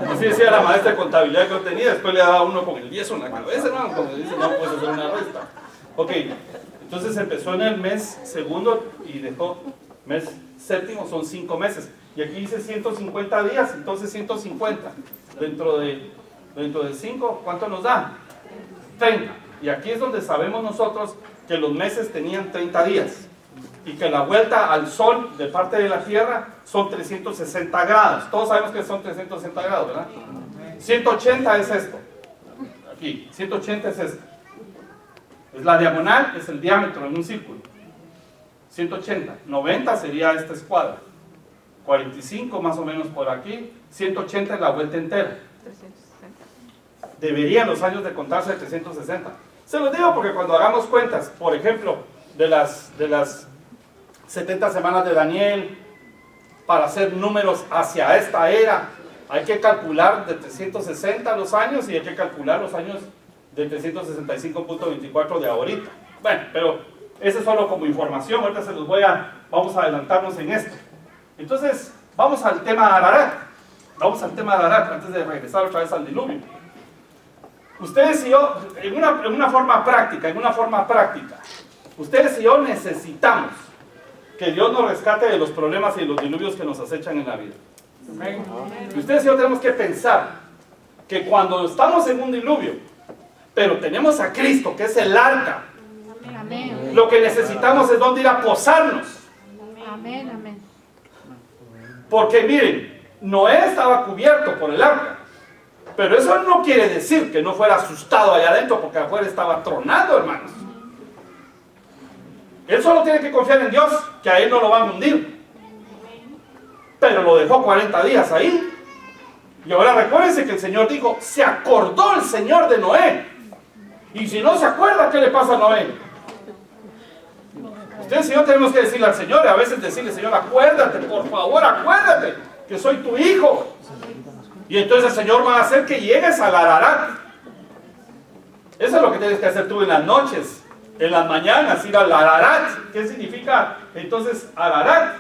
S1: Así decía la maestra de contabilidad que yo tenía. Después le daba uno con el yeso en la cabeza, ¿no? Como dice, no puedes hacer una resta. Ok, Entonces empezó en el mes segundo y dejó mes séptimo, son 5 meses. Y aquí dice 150 días, entonces 150. Dentro de 5, ¿cuánto nos da? 30. Y aquí es donde sabemos nosotros que los meses tenían 30 días. Y que la vuelta al sol de parte de la tierra son 360 grados. Todos sabemos que son 360 grados, ¿verdad? 180 es esto. Aquí, 180 es esto. Es la diagonal, es el diámetro en un círculo. 180. 90 sería esta escuadra. 45 más o menos por aquí. 180 es la vuelta entera.
S2: 360.
S1: Deberían los años de contarse de 360. Se los digo porque cuando hagamos cuentas, por ejemplo, de las 70 semanas de Daniel, para hacer números hacia esta era, hay que calcular de 360 los años y hay que calcular los años de 365.24 de ahorita. Bueno, pero eso es solo como información, ahorita vamos a adelantarnos en esto. Entonces, vamos al tema de Ararat. Vamos al tema de Ararat antes de regresar otra vez al diluvio. Ustedes y yo, en una forma práctica, ustedes y yo necesitamos que Dios nos rescate de los problemas y de los diluvios que nos acechan en la vida. Y ustedes y yo tenemos que pensar que cuando estamos en un diluvio, pero tenemos a Cristo, que es el arca,
S2: Amén.
S1: lo que necesitamos es donde ir a posarnos.
S2: Amén, amén.
S1: Porque miren, Noé estaba cubierto por el arca, pero eso no quiere decir que no fuera asustado allá adentro, porque afuera estaba tronando, hermanos. Él solo tiene que confiar en Dios, que a él no lo van a hundir. Pero lo dejó 40 días ahí. Y ahora recuérdense que el Señor dijo, se acordó el Señor de Noé. Y si no se acuerda, ¿qué le pasa a Noé? Ustedes y yo tenemos que decirle al Señor, y a veces decirle, Señor, acuérdate, por favor, acuérdate, que soy tu hijo. Y entonces el Señor va a hacer que llegues al Ararat. Eso es lo que tienes que hacer tú en las noches, en las mañanas, ir al Ararat. ¿Qué significa entonces Ararat?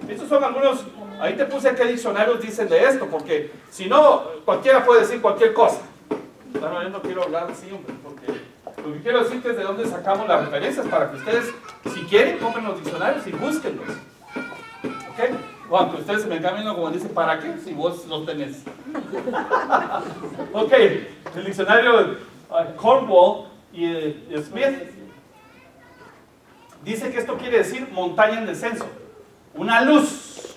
S1: Estos son algunos, ahí te puse qué diccionarios dicen de esto, porque si no, cualquiera puede decir cualquier cosa. Bueno, yo no quiero hablar así, hombre, porque lo que quiero decir es de dónde sacamos las referencias para que ustedes, si quieren, compren los diccionarios y búsquenlos. ¿Ok? O aunque ustedes se me cambien como dicen, ¿para qué? Si vos los tenés. Ok, el diccionario Cornwall y Smith dice que esto quiere decir montaña en descenso. Una luz.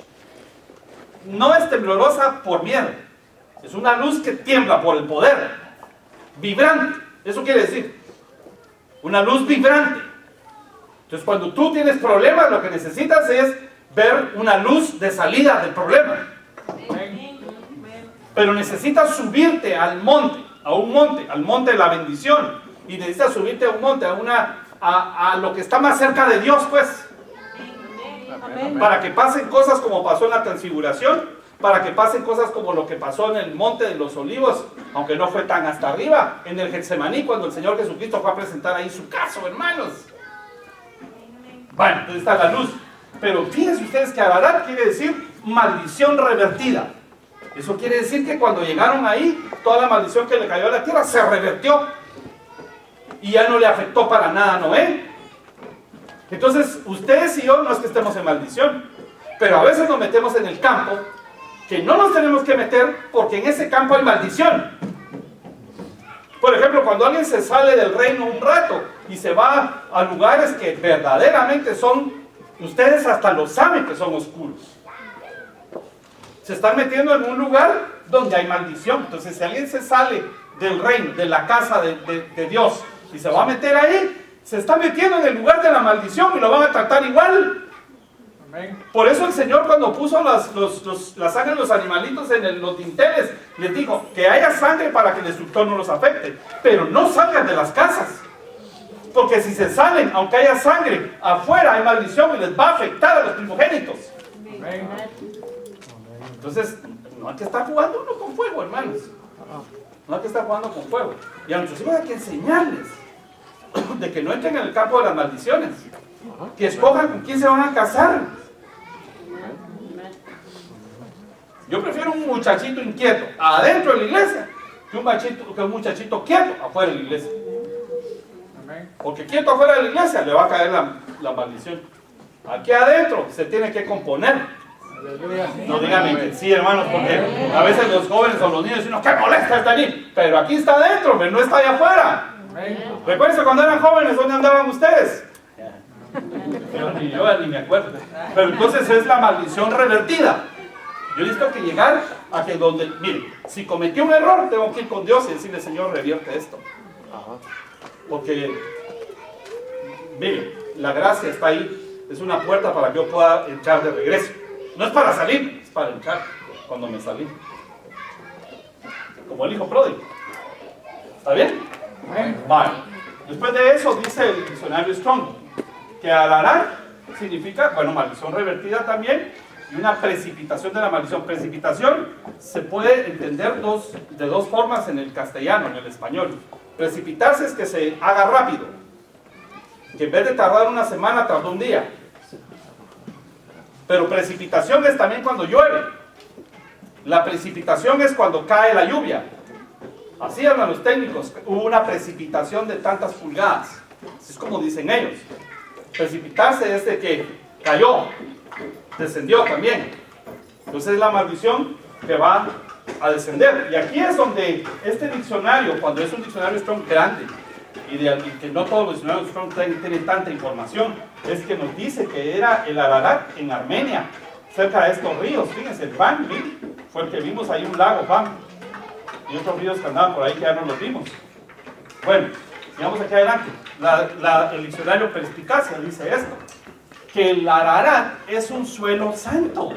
S1: No es temblorosa por miedo. Es una luz que tiembla por el poder. Vibrante. Eso quiere decir. Una luz vibrante. Entonces cuando tú tienes problemas, lo que necesitas es ver una luz de salida del problema. Pero necesitas subirte al monte, al monte de la bendición. Y necesitas subirte a un monte, a lo que está más cerca de Dios, pues. Para que pasen cosas como pasó en la transfiguración, para que pasen cosas como lo que pasó en el monte de los olivos, aunque no fue tan hasta arriba, en el Getsemaní, cuando el Señor Jesucristo fue a presentar ahí su caso, hermanos. Bueno, entonces está la luz. Pero fíjense ustedes que Ararat quiere decir maldición revertida. Eso quiere decir que cuando llegaron ahí, toda la maldición que le cayó a la tierra se revertió. Y ya no le afectó para nada a Noé. Entonces, ustedes y yo no es que estemos en maldición, pero a veces nos metemos en el campo que no nos tenemos que meter porque en ese campo hay maldición. Por ejemplo, cuando alguien se sale del reino un rato y se va a lugares que verdaderamente son, ustedes hasta lo saben que son oscuros. Se están metiendo en un lugar donde hay maldición. Entonces, si alguien se sale del reino, de la casa de Dios, y se va a meter ahí, se está metiendo en el lugar de la maldición y lo van a tratar igual. Por eso el Señor, cuando puso la sangre de los animalitos en los dinteles, les dijo que haya sangre para que el destructor no los afecte, pero no salgan de las casas, porque si se salen, aunque haya sangre, afuera hay maldición y les va a afectar a los primogénitos. Entonces, no hay que estar jugando uno con fuego, hermanos. No hay que estar jugando con fuego. Y a nuestros hijos hay que enseñarles de que no entren en el campo de las maldiciones, que escojan con quién se van a casar. Yo prefiero un muchachito inquieto adentro de la iglesia que un muchachito quieto afuera de la iglesia. Porque quieto afuera de la iglesia le va a caer la maldición. Aquí adentro se tiene que componer. No díganme que sí, hermanos, porque a veces los jóvenes o los niños dicen, ¡qué molesta está allí! Pero aquí está adentro, pero no está allá afuera. Recuerden cuando eran jóvenes, ¿dónde andaban ustedes? Yo ni me acuerdo. Pero entonces es la maldición revertida. Yo necesito que llegar a que donde, mire, si cometí un error, tengo que ir con Dios y decirle, Señor, revierte esto. Porque, mire, la gracia está ahí. Es una puerta para que yo pueda entrar de regreso. No es para salir, es para entrar cuando me salí. Como el hijo pródigo. ¿Está bien? Vale. Después de eso dice el diccionario Strong que alarar significa, bueno, maldición revertida también, y una precipitación de la maldición. Precipitación se puede entender de dos formas en el castellano, en el español. Precipitarse es que se haga rápido, que en vez de tardar una semana, tardó un día. Pero precipitación es también cuando llueve. La precipitación es cuando cae la lluvia. Así hablan los técnicos. Hubo una precipitación de tantas pulgadas. Así es como dicen ellos. Precipitarse es de que cayó, descendió también. Entonces es la maldición que va a descender. Y aquí es donde este diccionario, cuando es un diccionario Strong grande, y que no todos los diccionarios Strong tienen tanta información, es que nos dice que era el Ararat en Armenia, cerca de estos ríos. Fíjense, el Van fue el que vimos ahí, un lago Van, y otros ríos que andaban por ahí que ya no los vimos. Bueno, sigamos aquí adelante. El diccionario Perspicacia dice esto, que el Ararat es un suelo santo.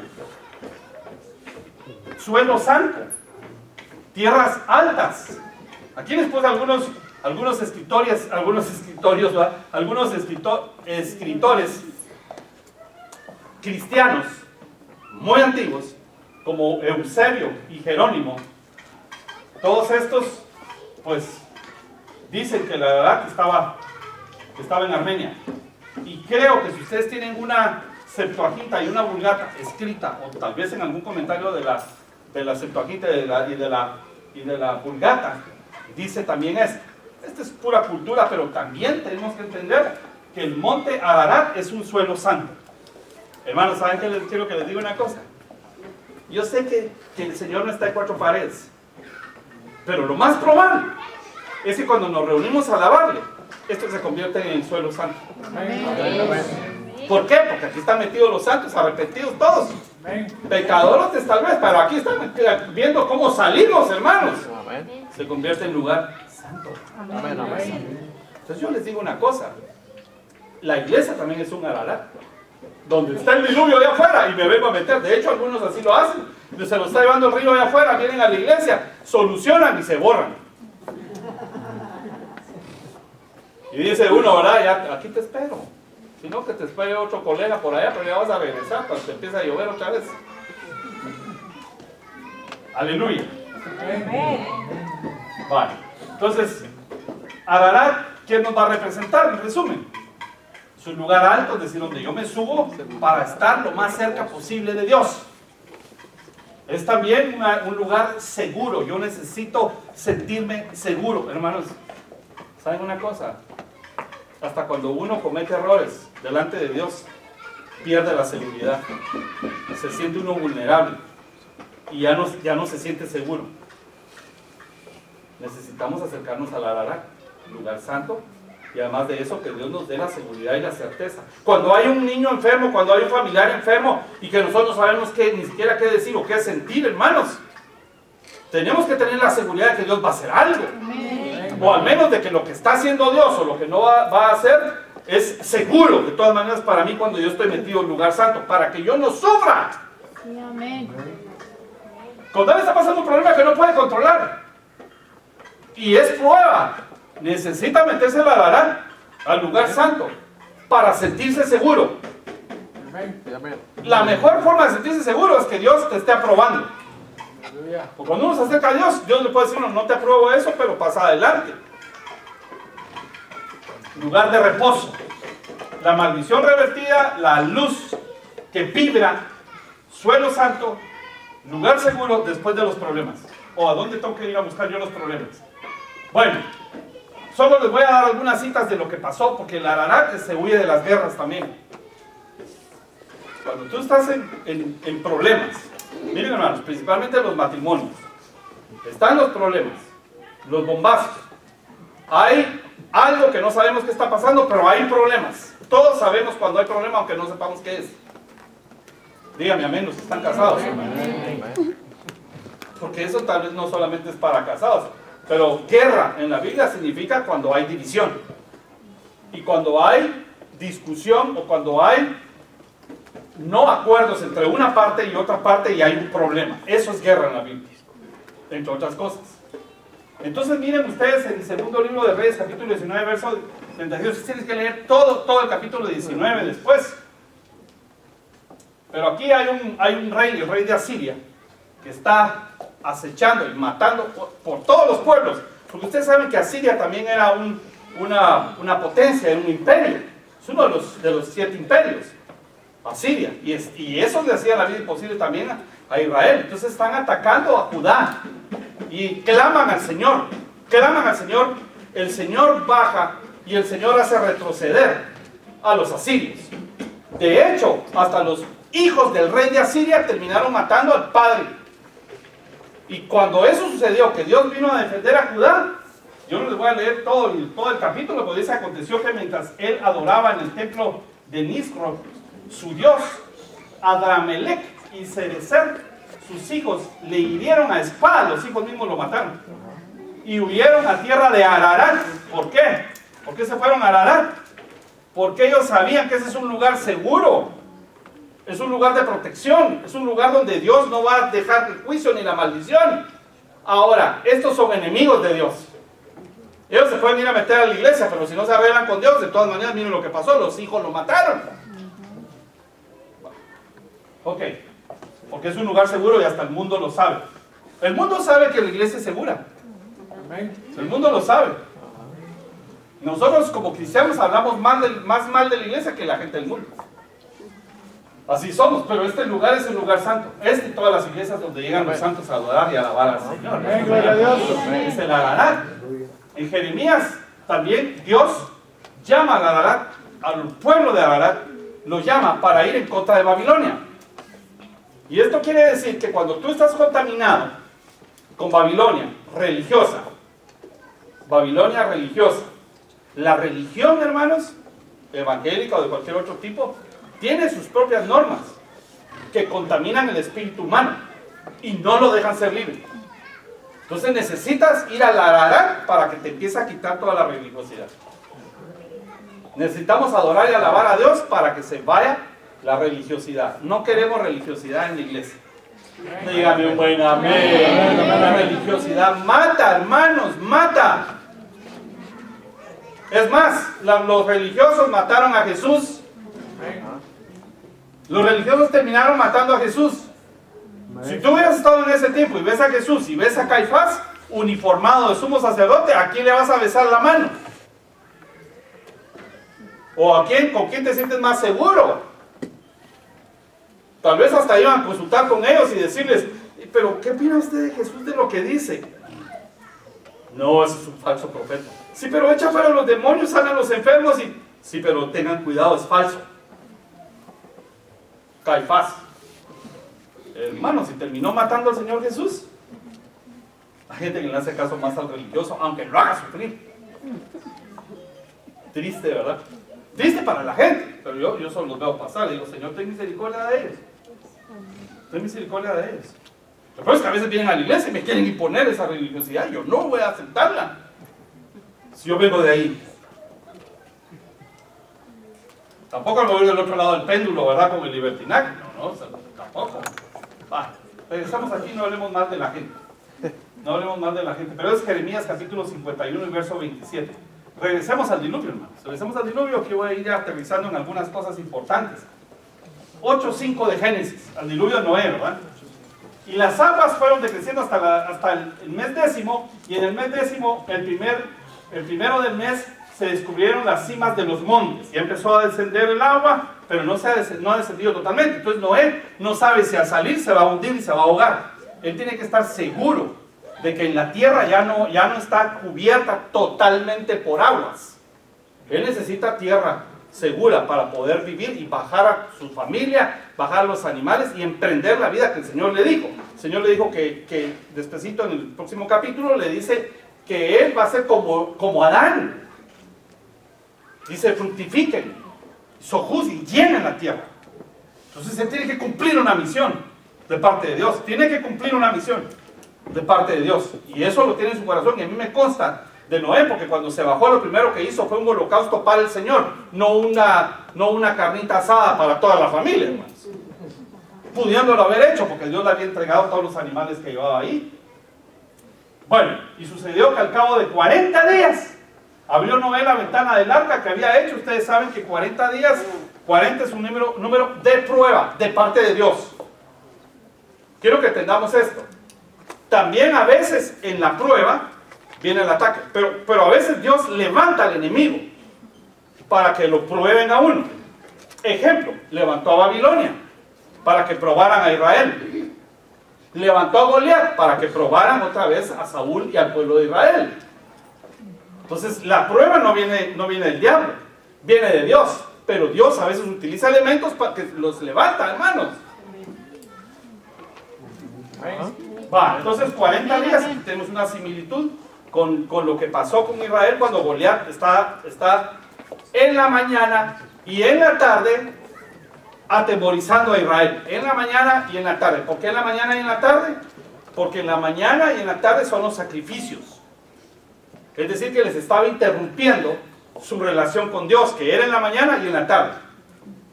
S1: Suelo santo. Tierras altas. Aquí les puse algunos escritores cristianos muy antiguos, como Eusebio y Jerónimo. Todos estos, pues, dicen que la verdad estaba en Armenia. Y creo que si ustedes tienen una Septuaginta y una Vulgata escrita, o tal vez en algún comentario de la Septuaginta y de la Vulgata, dice también esto. Esta es pura cultura, pero también tenemos que entender que el monte Ararat es un suelo santo. Hermanos, ¿saben qué les quiero que les diga una cosa? Yo sé que el Señor no está en cuatro paredes, pero lo más probable es que cuando nos reunimos a alabarle, esto se convierte en el suelo santo. ¿Por qué? Porque aquí están metidos los santos, arrepentidos todos. Pecadores tal vez, pero aquí están viendo cómo salimos, hermanos. Se convierte en lugar santo. Entonces yo les digo una cosa, la iglesia también es un Ararat, donde está el diluvio allá afuera y me vengo a meter. De hecho algunos así lo hacen, se lo está llevando el río allá afuera, vienen a la iglesia, solucionan y se borran. Y dice uno, ¿verdad? Ya, aquí te espero. Si no, que te espere otro colega por allá, pero ya vas a regresar cuando te empieza a llover otra vez. Aleluya. Vale. Entonces, Ararat, ¿quién nos va a representar? En resumen, es un lugar alto, es decir, donde yo me subo para estar lo más cerca posible de Dios. Es también un lugar seguro. Yo necesito sentirme seguro, hermanos. ¿Saben una cosa? Hasta cuando uno comete errores delante de Dios, pierde la seguridad. Se siente uno vulnerable y ya no se siente seguro. Necesitamos acercarnos al Ararat, lugar santo, y además de eso que Dios nos dé la seguridad y la certeza. Cuando hay un niño enfermo, cuando hay un familiar enfermo y que nosotros no sabemos ni siquiera qué decir o qué sentir, hermanos, tenemos que tener la seguridad de que Dios va a hacer algo. O al menos de que lo que está haciendo Dios o lo que no va a hacer es seguro, de todas maneras, para mí cuando yo estoy metido en lugar santo, para que yo no sufra.
S2: Sí, amén.
S1: Cuando él está pasando un problema que no puede controlar y es prueba, necesita meterse al Ararat, al lugar santo, para sentirse seguro. La mejor forma de sentirse seguro es que Dios te esté aprobando. Porque cuando uno se acerca a Dios, Dios le puede decir, no te apruebo eso, pero pasa adelante. Lugar de reposo. La maldición revertida, la luz que vibra, suelo santo, lugar seguro después de los problemas. ¿O a dónde tengo que ir a buscar yo los problemas? Bueno, solo les voy a dar algunas citas de lo que pasó, porque el Ararat se huye de las guerras también. Cuando tú estás en problemas, miren hermanos, principalmente los matrimonios, están los problemas, los bombazos, hay algo que no sabemos qué está pasando, pero hay problemas. Todos sabemos cuando hay problema, aunque no sepamos qué es. Dígame amén, los que están casados. Porque eso tal vez no solamente es para casados, pero guerra en la Biblia significa cuando hay división. Y cuando hay discusión o cuando hay no acuerdos entre una parte y otra parte y hay un problema. Eso es guerra en la Biblia, entre otras cosas. Entonces miren ustedes en el segundo libro de Reyes, capítulo 19, verso 32. Tienes que leer todo el capítulo 19 después. Pero aquí hay un rey, el rey de Asiria, que está acechando y matando por todos los pueblos. Porque ustedes saben que Asiria también era una potencia, era un imperio. Es uno de los 7 imperios. Asiria. Y eso le hacía la vida imposible también a Israel. Entonces están atacando a Judá. Y claman al Señor. Claman al Señor. El Señor baja y el Señor hace retroceder a los asirios. De hecho, hasta los hijos del rey de Asiria terminaron matando al padre. Y cuando eso sucedió, que Dios vino a defender a Judá, yo no les voy a leer todo el capítulo, pero dice: aconteció que mientras él adoraba en el templo de Nisroch, su dios, Adramelech y Sarezer, sus hijos le hirieron a espada, los hijos mismos lo mataron. Y huyeron a tierra de Ararat. ¿Por qué? ¿Por qué se fueron a Ararat? Porque ellos sabían que ese es un lugar seguro. Es un lugar de protección. Es un lugar donde Dios no va a dejar el juicio ni la maldición. Ahora, estos son enemigos de Dios. Ellos se pueden ir a meter a la iglesia, pero si no se arreglan con Dios, de todas maneras, miren lo que pasó. Los hijos lo mataron. Ok. Porque es un lugar seguro y hasta el mundo lo sabe. El mundo sabe que la iglesia es segura. El mundo lo sabe. Nosotros como cristianos hablamos más mal de la iglesia que la gente del mundo. Así somos, pero este lugar es un lugar santo. Este y todas las iglesias donde llegan los santos a adorar y a alabar al Señor. Es el Ararat. En Jeremías también Dios llama al Ararat, al pueblo de Ararat, lo llama para ir en contra de Babilonia. Y esto quiere decir que cuando tú estás contaminado con Babilonia religiosa, la religión, hermanos, evangélica o de cualquier otro tipo, tiene sus propias normas que contaminan el espíritu humano y no lo dejan ser libre. Entonces necesitas ir al Ararat para que te empiece a quitar toda la religiosidad. Necesitamos adorar y alabar a Dios para que se vaya la religiosidad. No queremos religiosidad en la iglesia. Dígame un buen amén. La religiosidad mata, hermanos, mata. Es más, los religiosos mataron a Jesús. Los religiosos terminaron matando a Jesús. Si tú hubieras estado en ese tiempo y ves a Jesús y ves a Caifás uniformado de sumo sacerdote, ¿a quién le vas a besar la mano? ¿O con quién te sientes más seguro? Tal vez hasta iban a consultar con ellos y decirles: ¿pero qué opina usted de Jesús, de lo que dice? No, ese es un falso profeta. Sí, pero echa fuera los demonios, sanan los enfermos y... Sí, pero tengan cuidado, es falso. Caifás, hermano, si terminó matando al Señor Jesús. Hay gente que le hace caso más al religioso, aunque lo haga sufrir. Triste, ¿verdad? Triste para la gente, pero yo solo los veo pasar. Le digo: Señor, ten misericordia de ellos. Ten misericordia de ellos. Lo peor es que a veces vienen a la iglesia y me quieren imponer esa religiosidad. Yo no voy a aceptarla. Si yo vengo de ahí. Tampoco me voy del otro lado del péndulo, ¿verdad? Como el libertinaje. No, o sea, tampoco. Regresamos aquí y no hablemos más de la gente. No hablemos más de la gente. Pero es Jeremías capítulo 51 y verso 27. Regresemos al diluvio, hermanos. Regresemos al diluvio, que voy a ir aterrizando en algunas cosas importantes. 8:5 de Génesis, al diluvio de Noé, ¿verdad? Y las aguas fueron decreciendo hasta el mes 10º, y en el mes 10º, el primero del mes, se descubrieron las cimas de los montes. Ya empezó a descender el agua, pero no ha descendido totalmente. Entonces Noé no sabe si al salir se va a hundir y se va a ahogar. Él tiene que estar seguro de que en la tierra ya no está cubierta totalmente por aguas. Él necesita tierra segura para poder vivir y bajar a su familia, bajar a los animales y emprender la vida que el Señor le dijo. El Señor le dijo que despacito en el próximo capítulo le dice que él va a ser como Adán. Dice, fructifiquen, sojuzguen, llenen la tierra. Entonces él tiene que cumplir una misión de parte de Dios. Tiene que cumplir una misión de parte de Dios. Y eso lo tiene en su corazón. Y a mí me consta de Noé, porque cuando se bajó lo primero que hizo fue un holocausto para el Señor, no una carnita asada para toda la familia, hermanos. Pudiéndolo haber hecho, porque Dios le había entregado todos los animales que llevaba ahí. Bueno, y sucedió que al cabo de 40 días, abrió Noé la ventana del arca que había hecho. Ustedes saben que 40 días, 40 es un número de prueba, de parte de Dios. Quiero que entendamos esto. También a veces en la prueba viene el ataque, pero a veces Dios levanta al enemigo para que lo prueben a uno. Ejemplo, levantó a Babilonia para que probaran a Israel. Levantó a Goliat para que probaran otra vez a Saúl y al pueblo de Israel. Entonces la prueba no viene del diablo, viene de Dios, pero Dios a veces utiliza elementos para que los levanta, hermanos. Va, entonces 40 días, tenemos una similitud con lo que pasó con Israel cuando Goliat está en la mañana y en la tarde atemorizando a Israel. En la mañana y en la tarde. ¿Por qué en la mañana y en la tarde? Porque en la mañana y en la tarde son los sacrificios. Es decir, que les estaba interrumpiendo su relación con Dios, que era en la mañana y en la tarde.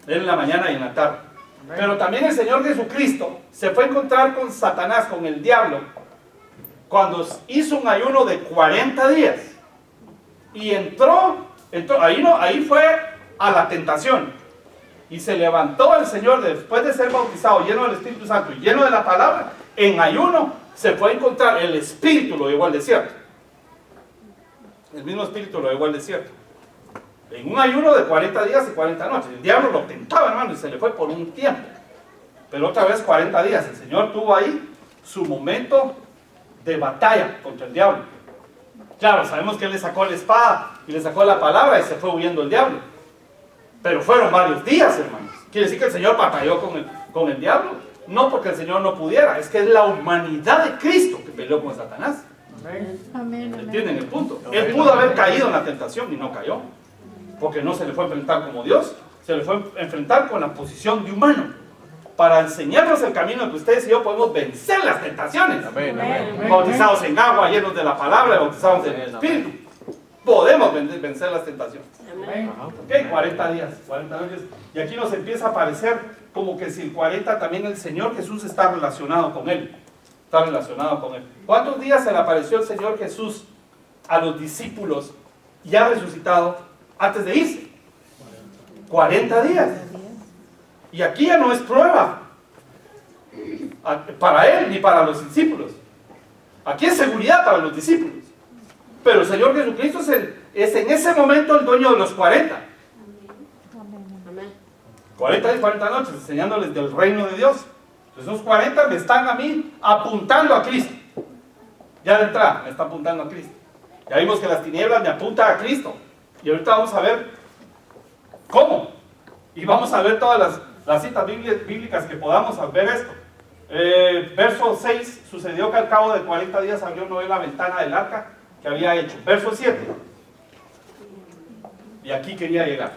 S1: Era en la mañana y en la tarde. Pero también el Señor Jesucristo se fue a encontrar con Satanás, con el diablo, cuando hizo un ayuno de 40 días. Y entró ahí fue a la tentación. Y se levantó el Señor después de ser bautizado, lleno del Espíritu Santo y lleno de la palabra, en ayuno se fue a encontrar, el Espíritu lo llevó al desierto. El mismo Espíritu lo llevó al desierto. En un ayuno de 40 días y 40 noches. El diablo lo tentaba, hermano, y se le fue por un tiempo. Pero otra vez 40 días. El Señor tuvo ahí su momento de batalla contra el diablo. Claro, sabemos que Él le sacó la espada y le sacó la palabra y se fue huyendo el diablo. Pero fueron varios días, hermanos. ¿Quiere decir que el Señor batalló con el diablo? No porque el Señor no pudiera. Es que es la humanidad de Cristo que peleó con Satanás.
S2: Amén.
S1: ¿Entienden el punto? Él pudo haber caído en la tentación y no cayó. Porque no se le fue a enfrentar como Dios. Se le fue a enfrentar con la posición de humano. Para enseñarnos el camino que ustedes y yo podemos vencer las tentaciones. Bautizados en agua, llenos de la palabra, bautizados en el Espíritu. Podemos vencer las tentaciones. Ok, 40 días, 40 días. Y aquí nos empieza a parecer como que si el 40 también el Señor Jesús está relacionado con él. Está relacionado con él. ¿Cuántos días se le apareció el Señor Jesús a los discípulos ya resucitado antes de irse? 40 días. Y aquí ya no es prueba para él ni para los discípulos. Aquí es seguridad para los discípulos. Pero el Señor Jesucristo es en ese momento el dueño de los 40. 40 y 40 noches enseñándoles del reino de Dios. Esos 40 me están a mí apuntando a Cristo. Ya de entrada me está apuntando a Cristo. Ya vimos que las tinieblas me apuntan a Cristo. Y ahorita vamos a ver cómo. Y vamos a ver todas las citas bíblicas que podamos ver esto. Verso 6, sucedió que al cabo de 40 días abrió Noé la ventana del arca que había hecho. Verso 7. Y aquí quería llegar.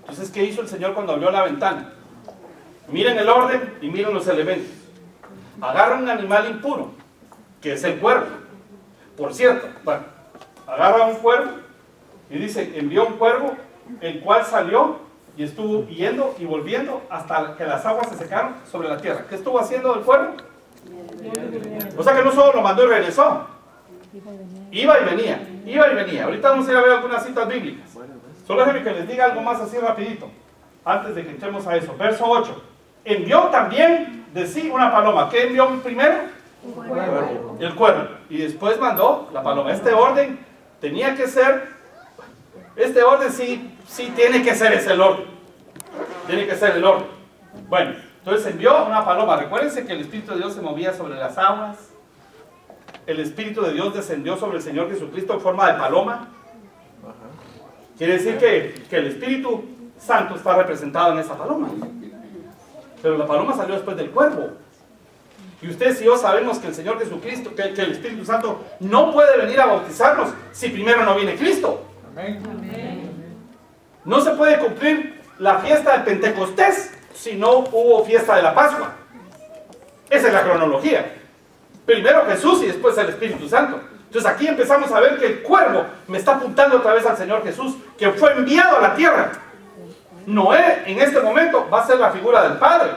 S1: Entonces, ¿qué hizo el Señor cuando abrió la ventana? Miren el orden y miren los elementos. Agarra un animal impuro, que es el cuervo. Por cierto, bueno, agarra un cuervo y dice, envió un cuervo, el cual salió y estuvo yendo y volviendo hasta que las aguas se secaron sobre la tierra. ¿Qué estuvo haciendo el cuervo? O sea que no solo lo mandó y regresó. Iba y venía, iba y venía. Ahorita vamos a ir a ver algunas citas bíblicas. Solo déjenme que les diga algo más así rapidito, antes de que entremos a eso. Verso 8. Envió también de sí una paloma. ¿Qué envió primero? El cuervo. Y después mandó la paloma. Este orden tenía que ser, este orden sí tiene que ser ese el orden. Tiene que ser el orden. Bueno, entonces envió una paloma. Recuérdense que el Espíritu de Dios se movía sobre las aguas. el Espíritu de Dios descendió sobre el Señor Jesucristo en forma de paloma. Quiere decir que el Espíritu Santo está representado en esta paloma. Pero la paloma salió después del cuervo. Y ustedes y yo sabemos que el Señor Jesucristo, que el Espíritu Santo no puede venir a bautizarnos si primero no viene Cristo. No se puede cumplir la fiesta de Pentecostés si no hubo fiesta de la Pascua. Esa es la cronología. Primero Jesús y después el Espíritu Santo. Entonces aquí empezamos a ver que el cuervo me está apuntando otra vez al Señor Jesús, que fue enviado a la tierra. Noé en este momento va a ser la figura del Padre.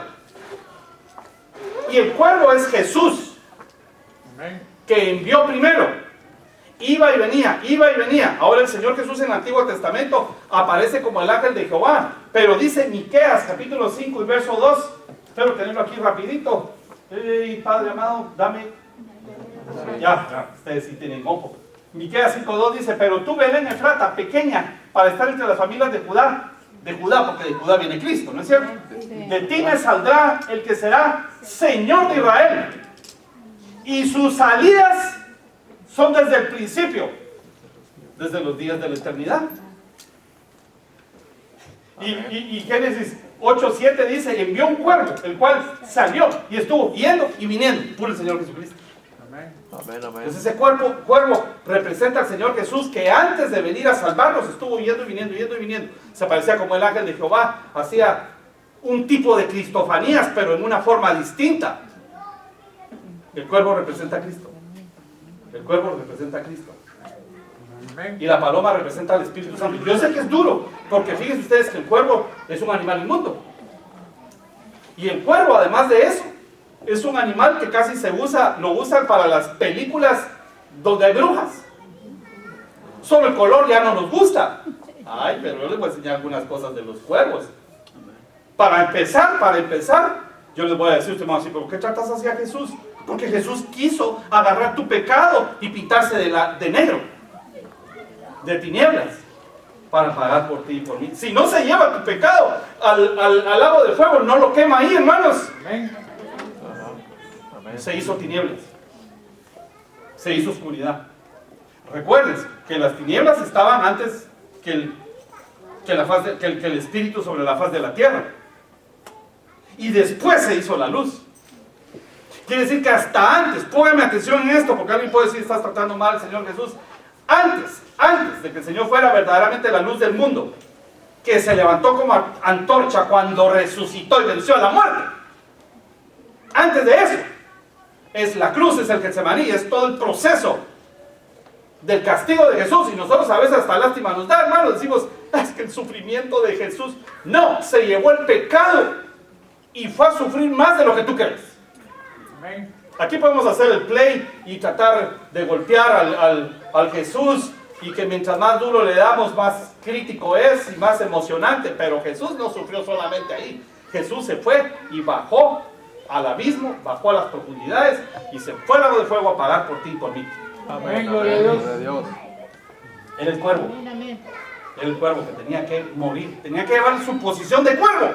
S1: Y el cuervo es Jesús, que envió primero. Iba y venía, iba y venía. Ahora el Señor Jesús en el Antiguo Testamento aparece como el ángel de Jehová. Pero dice Miqueas capítulo 5 y verso 2. Espero tenerlo aquí rapidito. Padre amado, dame. Ya, ustedes sí tienen ojo. Miqueas 5:2 dice: pero tú, Belén Efrata, pequeña, para estar entre las familias de Judá, porque de Judá viene Cristo, ¿no es cierto? De ti me saldrá el que será Señor de Israel, y sus salidas son desde el principio, desde los días de la eternidad. Y Génesis 8:7 dice: envió un cuervo, el cual salió y estuvo yendo y viniendo por el Señor Jesucristo.
S3: Amén, amén.
S1: Entonces ese cuervo representa al Señor Jesús, que antes de venir a salvarnos estuvo yendo y viniendo, yendo y viniendo. Se parecía como el ángel de Jehová, hacía un tipo de cristofanías, pero en una forma distinta. El cuervo representa a Cristo. El cuervo representa a Cristo. Y la paloma representa al Espíritu Santo. Yo sé que es duro, porque fíjense ustedes que el cuervo es un animal inmundo. Y el cuervo, además de eso, es un animal que casi lo usan para las películas donde hay brujas. Solo el color ya no nos gusta. Ay, pero yo les voy a enseñar algunas cosas de los cuervos. Para empezar, yo les voy a decir, usted me va a decir: ¿pero qué tratas hacia Jesús? Porque Jesús quiso agarrar tu pecado y pintarse de negro, de tinieblas, para pagar por ti y por mí. Si no se lleva tu pecado al lago de fuego, no lo quema ahí, hermanos. Se hizo tinieblas, se hizo oscuridad. Recuerden que las tinieblas estaban antes que el Espíritu sobre la faz de la tierra, y después se hizo la luz. Quiere decir que hasta antes, póngame atención en esto, porque alguien puede decir: estás tratando mal al Señor Jesús. Antes de que el Señor fuera verdaderamente la luz del mundo, que se levantó como antorcha cuando resucitó y venció a la muerte, antes de eso, es la cruz, es el Getsemaní, es todo el proceso del castigo de Jesús. Y nosotros a veces hasta lástima nos da, hermanos, decimos: es que el sufrimiento de Jesús, no, se llevó el pecado y fue a sufrir más de lo que tú crees. Aquí podemos hacer el play y tratar de golpear al Jesús, y que mientras más duro le damos, más crítico es y más emocionante. Pero Jesús no sufrió solamente ahí. Jesús se fue y bajó al abismo, bajó a las profundidades y se fue al lago de fuego a pagar por ti y por mí.
S3: Amén, gloria a Dios.
S1: Era el cuervo. Era el cuervo que tenía que morir. Tenía que llevar su posición de cuervo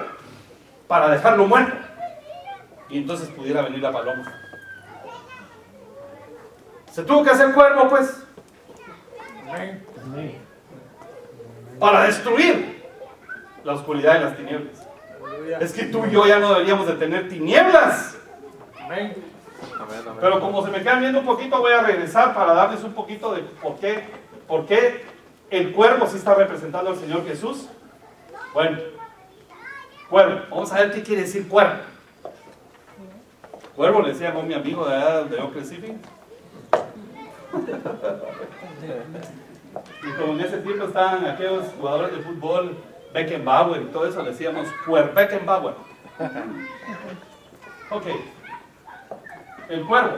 S1: para dejarlo muerto. Y entonces pudiera venir la paloma. Se tuvo que hacer cuervo, pues, para destruir la oscuridad y las tinieblas. Es que tú y yo ya no deberíamos de tener tinieblas. Pero como se me quedan viendo un poquito, voy a regresar para darles un poquito de por qué el cuervo sí está representando al Señor Jesús. Bueno, cuervo, vamos a ver qué quiere decir cuervo. Cuervo le decía a mi amigo de allá donde yo crecí. Y como en ese tiempo estaban aquellos jugadores de fútbol, Beckenbauer y todo eso, le decíamos Beckenbauer. Ok. El cuervo.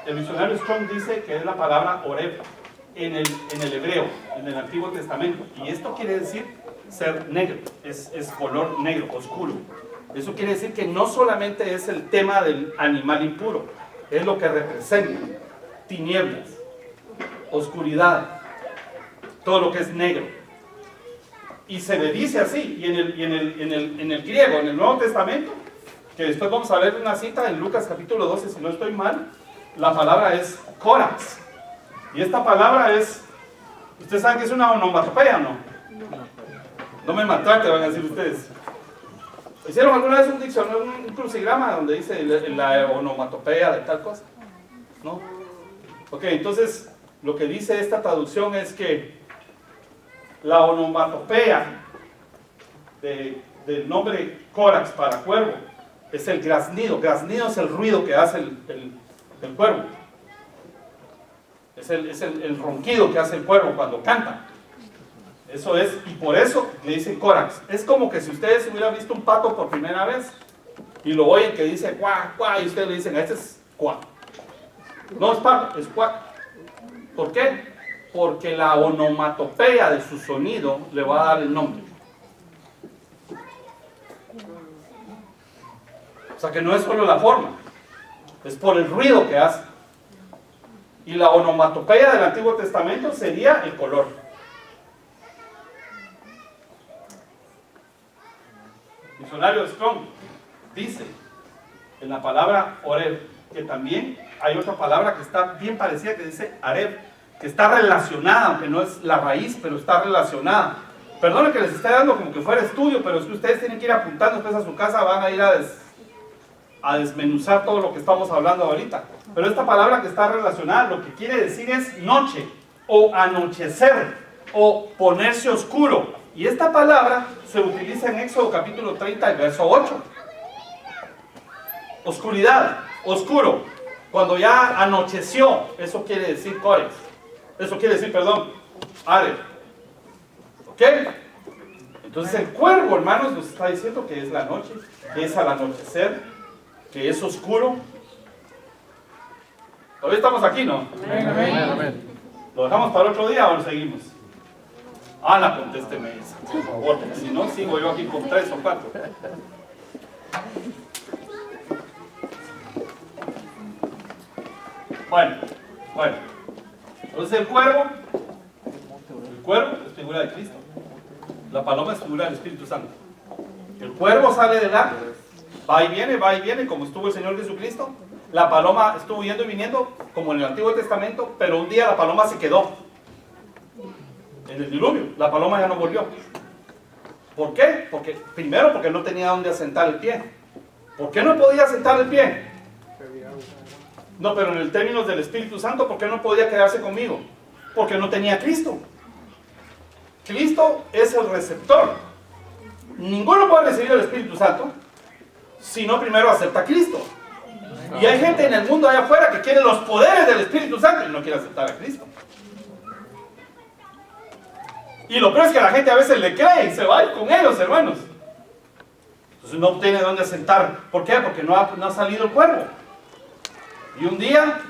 S1: El diccionario Strong dice que es la palabra oreb en el hebreo, en el Antiguo Testamento. Y esto quiere decir ser negro, es color negro, oscuro. Eso quiere decir que no solamente es el tema del animal impuro, es lo que representa tinieblas, oscuridad, todo lo que es negro. Y se le dice así, y en el griego, en el Nuevo Testamento, que después vamos a ver una cita en Lucas capítulo 12, si no estoy mal, la palabra es Córax. Y esta palabra es, ¿ustedes saben que es una onomatopeya o no? No me maltrate, van a decir ustedes. ¿Hicieron alguna vez un diccionario, un crucigrama donde dice la onomatopeya de tal cosa? ¿No? Ok, entonces lo que dice esta traducción es que la onomatopeya del nombre Córax para cuervo es el graznido. Graznido es el ruido que hace el cuervo. Es el ronquido que hace el cuervo cuando canta. Eso es, y por eso le dicen Córax. Es como que si ustedes hubieran visto un pato por primera vez y lo oyen que dice cuá, cuá, y ustedes le dicen, este es cuá. No es pato, es cuá. ¿Por qué? Porque la onomatopeya de su sonido le va a dar el nombre. O sea que no es solo la forma, es por el ruido que hace. Y la onomatopeya del Antiguo Testamento sería el color. El diccionario Strong dice en la palabra Oreb que también hay otra palabra que está bien parecida que dice Areb, que está relacionada, aunque no es la raíz, pero está relacionada. Perdone que les esté dando como que fuera estudio, pero es que ustedes tienen que ir apuntando después a su casa, van a ir a desmenuzar todo lo que estamos hablando ahorita. Pero esta palabra que está relacionada lo que quiere decir es noche, o anochecer, o ponerse oscuro. Y esta palabra se utiliza en Éxodo capítulo 30, verso 8. Oscuridad, oscuro. Cuando ya anocheció, eso quiere decir Córax. Eso quiere decir, perdón, Areb. ¿Ok? Entonces el cuervo, hermanos, nos está diciendo que es la noche, que es al anochecer, que es oscuro. Todavía estamos aquí, ¿no?
S3: Amén, amén, amén.
S1: ¿Lo dejamos para otro día o lo seguimos? Ana, contésteme eso, por favor, porque si no, sigo yo aquí con 3 o 4. Bueno. Entonces el cuervo es figura de Cristo. La paloma es figura del Espíritu Santo. El cuervo sale del arca, va y viene, como estuvo el Señor Jesucristo. La paloma estuvo yendo y viniendo, como en el Antiguo Testamento, pero un día la paloma se quedó. En el diluvio, la paloma ya no volvió. ¿Por qué? Primero porque no tenía dónde asentar el pie. ¿Por qué no podía asentar el pie? No, pero en el términos del Espíritu Santo, ¿por qué no podía quedarse conmigo? Porque no tenía a Cristo. Cristo es el receptor. Ninguno puede recibir el Espíritu Santo si no primero acepta a Cristo. Y hay gente en el mundo allá afuera que quiere los poderes del Espíritu Santo y no quiere aceptar a Cristo. Y lo peor es que la gente a veces le cree y se va a ir con ellos, hermanos. Entonces no tiene dónde asentar. ¿Por qué? Porque no ha salido el cuervo. Y un día,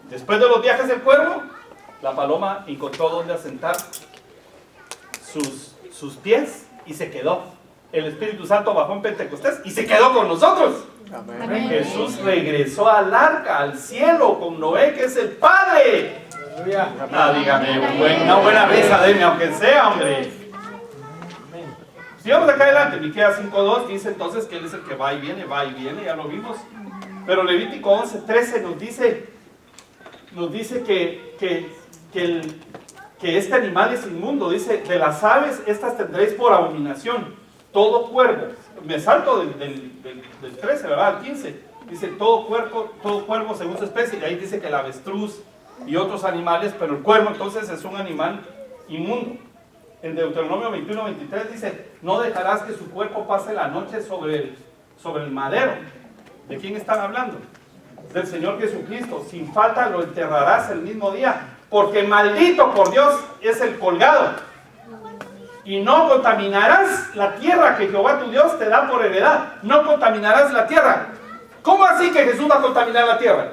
S1: después de los viajes del cuervo, la paloma encontró dónde asentar sus pies y se quedó. El Espíritu Santo bajó en Pentecostés y se quedó con nosotros.
S3: Amén.
S1: Jesús regresó al arca, al cielo, con Noé, que es el Padre. Dígame, una buena risa, denme, aunque sea, hombre. Si vamos acá adelante, Miqueas 5:2 dice entonces que Él es el que va y viene, ya lo vimos. Pero Levítico 11:13 nos dice que este animal es inmundo. Dice, de las aves, estas tendréis por abominación. Todo cuervo, me salto del 13, ¿verdad? Al 15. Dice, todo cuervo según su especie. Y ahí dice que el avestruz y otros animales, pero el cuervo entonces es un animal inmundo. En Deuteronomio 21:23 dice, no dejarás que su cuerpo pase la noche sobre el madero. ¿De quién están hablando? Del Señor Jesucristo. Sin falta lo enterrarás el mismo día, porque maldito por Dios es el colgado. Y no contaminarás la tierra que Jehová tu Dios te da por heredad. No contaminarás la tierra. ¿Cómo así que Jesús va a contaminar la tierra?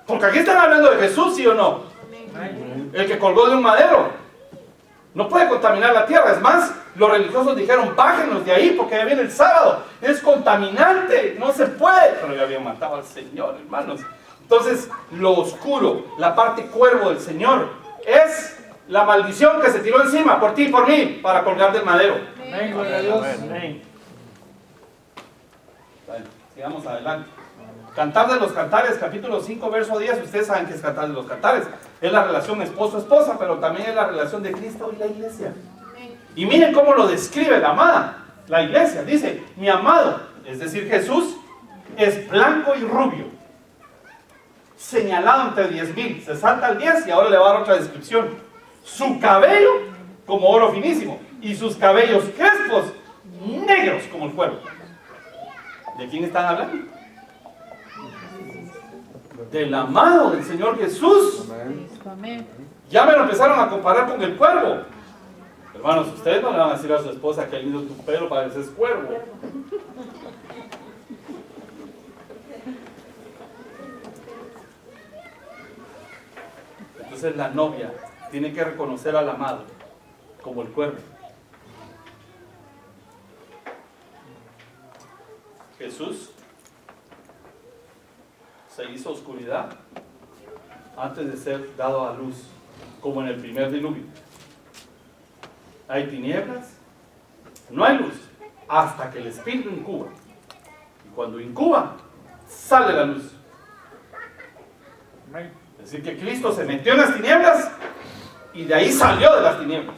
S1: Porque aquí están hablando de Jesús, ¿sí o no? El que colgó de un madero. No puede contaminar la tierra. Es más, los religiosos dijeron, bájenos de ahí porque ya viene el sábado. Es contaminante, no se puede. Pero ya habían matado al Señor, hermanos. Entonces, lo oscuro, la parte cuervo del Señor, es la maldición que se tiró encima por ti y por mí para colgar del madero.
S3: Amén, gloria a Dios.
S1: Amén. Sigamos adelante. Cantar de los Cantares, capítulo 5, verso 10, ustedes saben que es Cantar de los Cantares. Es la relación esposo-esposa, pero también es la relación de Cristo y la iglesia. Y miren cómo lo describe la amada, la iglesia. Dice, mi amado, es decir, Jesús, es blanco y rubio, señalado entre 10,000. Se salta al 10 y ahora le va a dar otra descripción. Su cabello como oro finísimo y sus cabellos crespos negros como el cuero. ¿De quién están hablando? Del amado del Señor Jesús.
S2: Amén.
S1: Ya me lo empezaron a comparar con el cuervo. Hermanos, ustedes no le van a decir a su esposa que lindo tu pelo, pareces cuervo. Entonces la novia tiene que reconocer al amado como el cuervo. Jesús se hizo oscuridad antes de ser dado a luz, como en el primer diluvio. Hay tinieblas, no hay luz, hasta que el Espíritu incuba. Y cuando incuba, sale la luz. Es decir, que Cristo se metió en las tinieblas y de ahí salió de las tinieblas.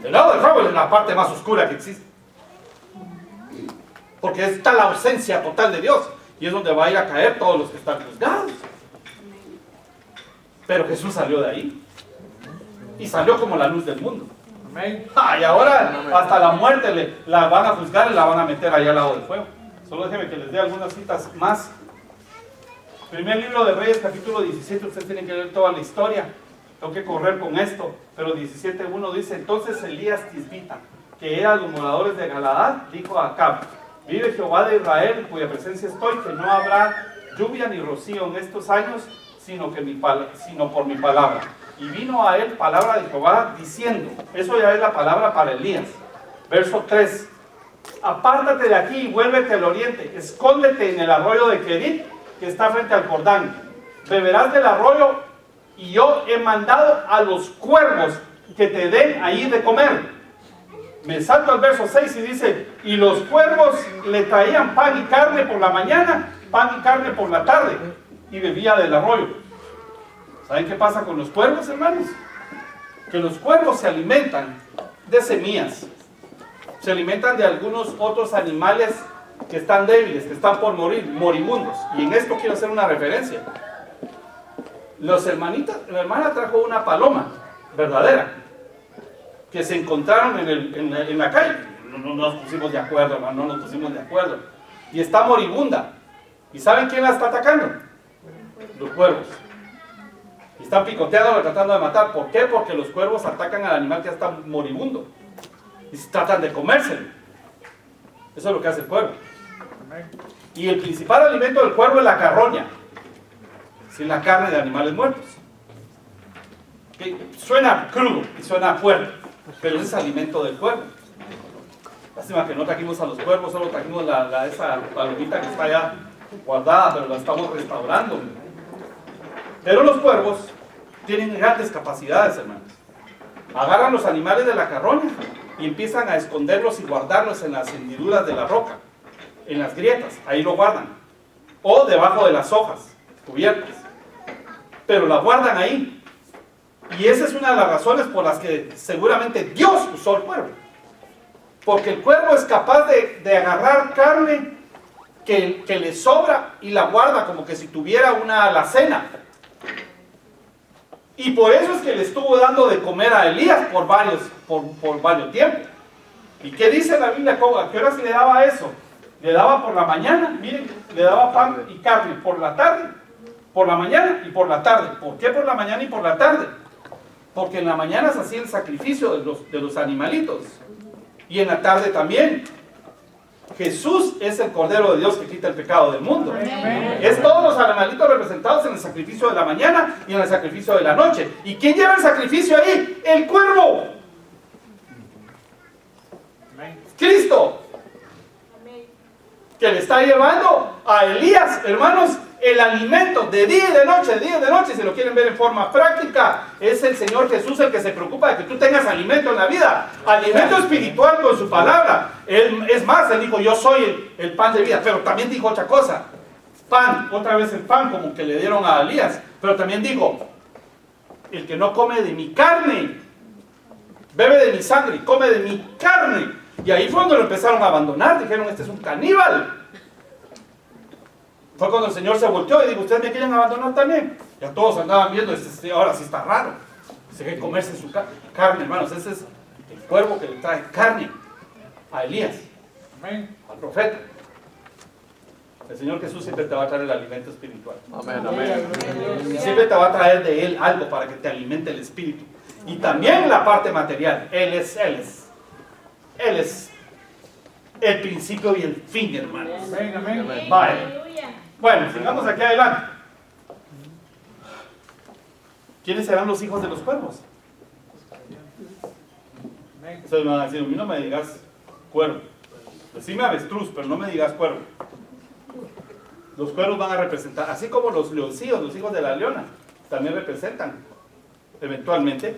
S1: El lado del fuego es la parte más oscura que existe. Porque está la ausencia total de Dios. Y es donde va a ir a caer todos los que están juzgados. Pero Jesús salió de ahí. Y salió como la luz del mundo. Y ahora hasta la muerte la van a juzgar y la van a meter allá al lado del fuego. Solo déjenme que les dé algunas citas más. Primer libro de Reyes, capítulo 17. Ustedes tienen que leer toda la historia. Tengo que correr con esto. Pero 17:1 dice: entonces Elías Tisbita, que era de los moradores de Galaad, dijo a Acab: vive Jehová de Israel, en cuya presencia estoy, que no habrá lluvia ni rocío en estos años, sino por mi palabra. Y vino a él palabra de Jehová diciendo, eso ya es la palabra para Elías. Verso 3: apártate de aquí y vuélvete al oriente, escóndete en el arroyo de Querit, que está frente al Jordán. Beberás del arroyo, y yo he mandado a los cuervos que te den ahí de comer. Me salto al verso 6 y dice: y los cuervos le traían pan y carne por la mañana, pan y carne por la tarde, y bebía del arroyo. ¿Saben qué pasa con los cuervos, hermanos? Que los cuervos se alimentan de semillas, se alimentan de algunos otros animales que están débiles, que están por morir, moribundos. Y en esto quiero hacer una referencia. La hermana trajo una paloma verdadera, que se encontraron en la calle. No nos pusimos de acuerdo, hermano, no nos pusimos de acuerdo. Y está moribunda. ¿Y saben quién la está atacando? Los cuervos. Y están picoteando, tratando de matar. ¿Por qué? Porque los cuervos atacan al animal que ya está moribundo. Y tratan de comérselo. Eso es lo que hace el cuervo. Y el principal alimento del cuervo es la carroña. Es la carne de animales muertos. ¿Okay? Suena crudo y suena fuerte, pero ese es alimento del cuervo. Lástima que no trajimos a los cuervos, solo trajimos esa palomita que está allá guardada, pero la estamos restaurando. Pero los cuervos tienen grandes capacidades, hermanos. Agarran los animales de la carroña y empiezan a esconderlos y guardarlos en las hendiduras de la roca, en las grietas, ahí lo guardan. O debajo de las hojas cubiertas. Pero la guardan ahí. Y esa es una de las razones por las que seguramente Dios usó el cuervo. Porque el cuervo es capaz de agarrar carne que le sobra y la guarda como que si tuviera una alacena. Y por eso es que le estuvo dando de comer a Elías por varios tiempos. ¿Y qué dice la Biblia? ¿A qué horas le daba eso? Le daba por la mañana, miren, le daba pan y carne por la tarde, por la mañana y por la tarde. ¿Por qué por la mañana y por la tarde? Porque en la mañana se hacía el sacrificio de los animalitos. Y en la tarde también. Jesús es el Cordero de Dios que quita el pecado del mundo.
S2: Amén.
S1: Es todos los animalitos representados en el sacrificio de la mañana y en el sacrificio de la noche. ¿Y quién lleva el sacrificio ahí? El cuervo. Cristo. Que le está llevando a Elías, hermanos, el alimento de día y de noche, si lo quieren ver en forma práctica, es el Señor Jesús el que se preocupa de que tú tengas alimento en la vida, alimento espiritual con su palabra. Es más, Él dijo, yo soy el pan de vida, pero también dijo otra cosa: pan, otra vez el pan como que le dieron a Elías, pero también dijo, el que no come de mi carne, bebe de mi sangre y come de mi carne. Y ahí fue cuando lo empezaron a abandonar, dijeron, este es un caníbal. Fue cuando el Señor se volteó y dijo, ¿ustedes me quieren abandonar también? Ya todos andaban viendo, ahora sí está raro. Se quiere comerse su carne, hermanos. Ese es el cuervo que le trae carne a Elías, al profeta. El Señor Jesús siempre te va a traer el alimento espiritual.
S3: Amén, amén.
S1: Siempre te va a traer de Él algo para que te alimente el espíritu. Y también la parte material. Él es el principio y el fin, hermanos.
S3: Amén, amén.
S1: Vale. Bueno, sigamos aquí adelante. ¿Quiénes serán los hijos de los cuervos? Ustedes me van a decir, a mí no me digas cuervo. Decime avestruz, pero no me digas cuervo. Los cuervos van a representar, así como los leoncillos, los hijos de la leona, también representan eventualmente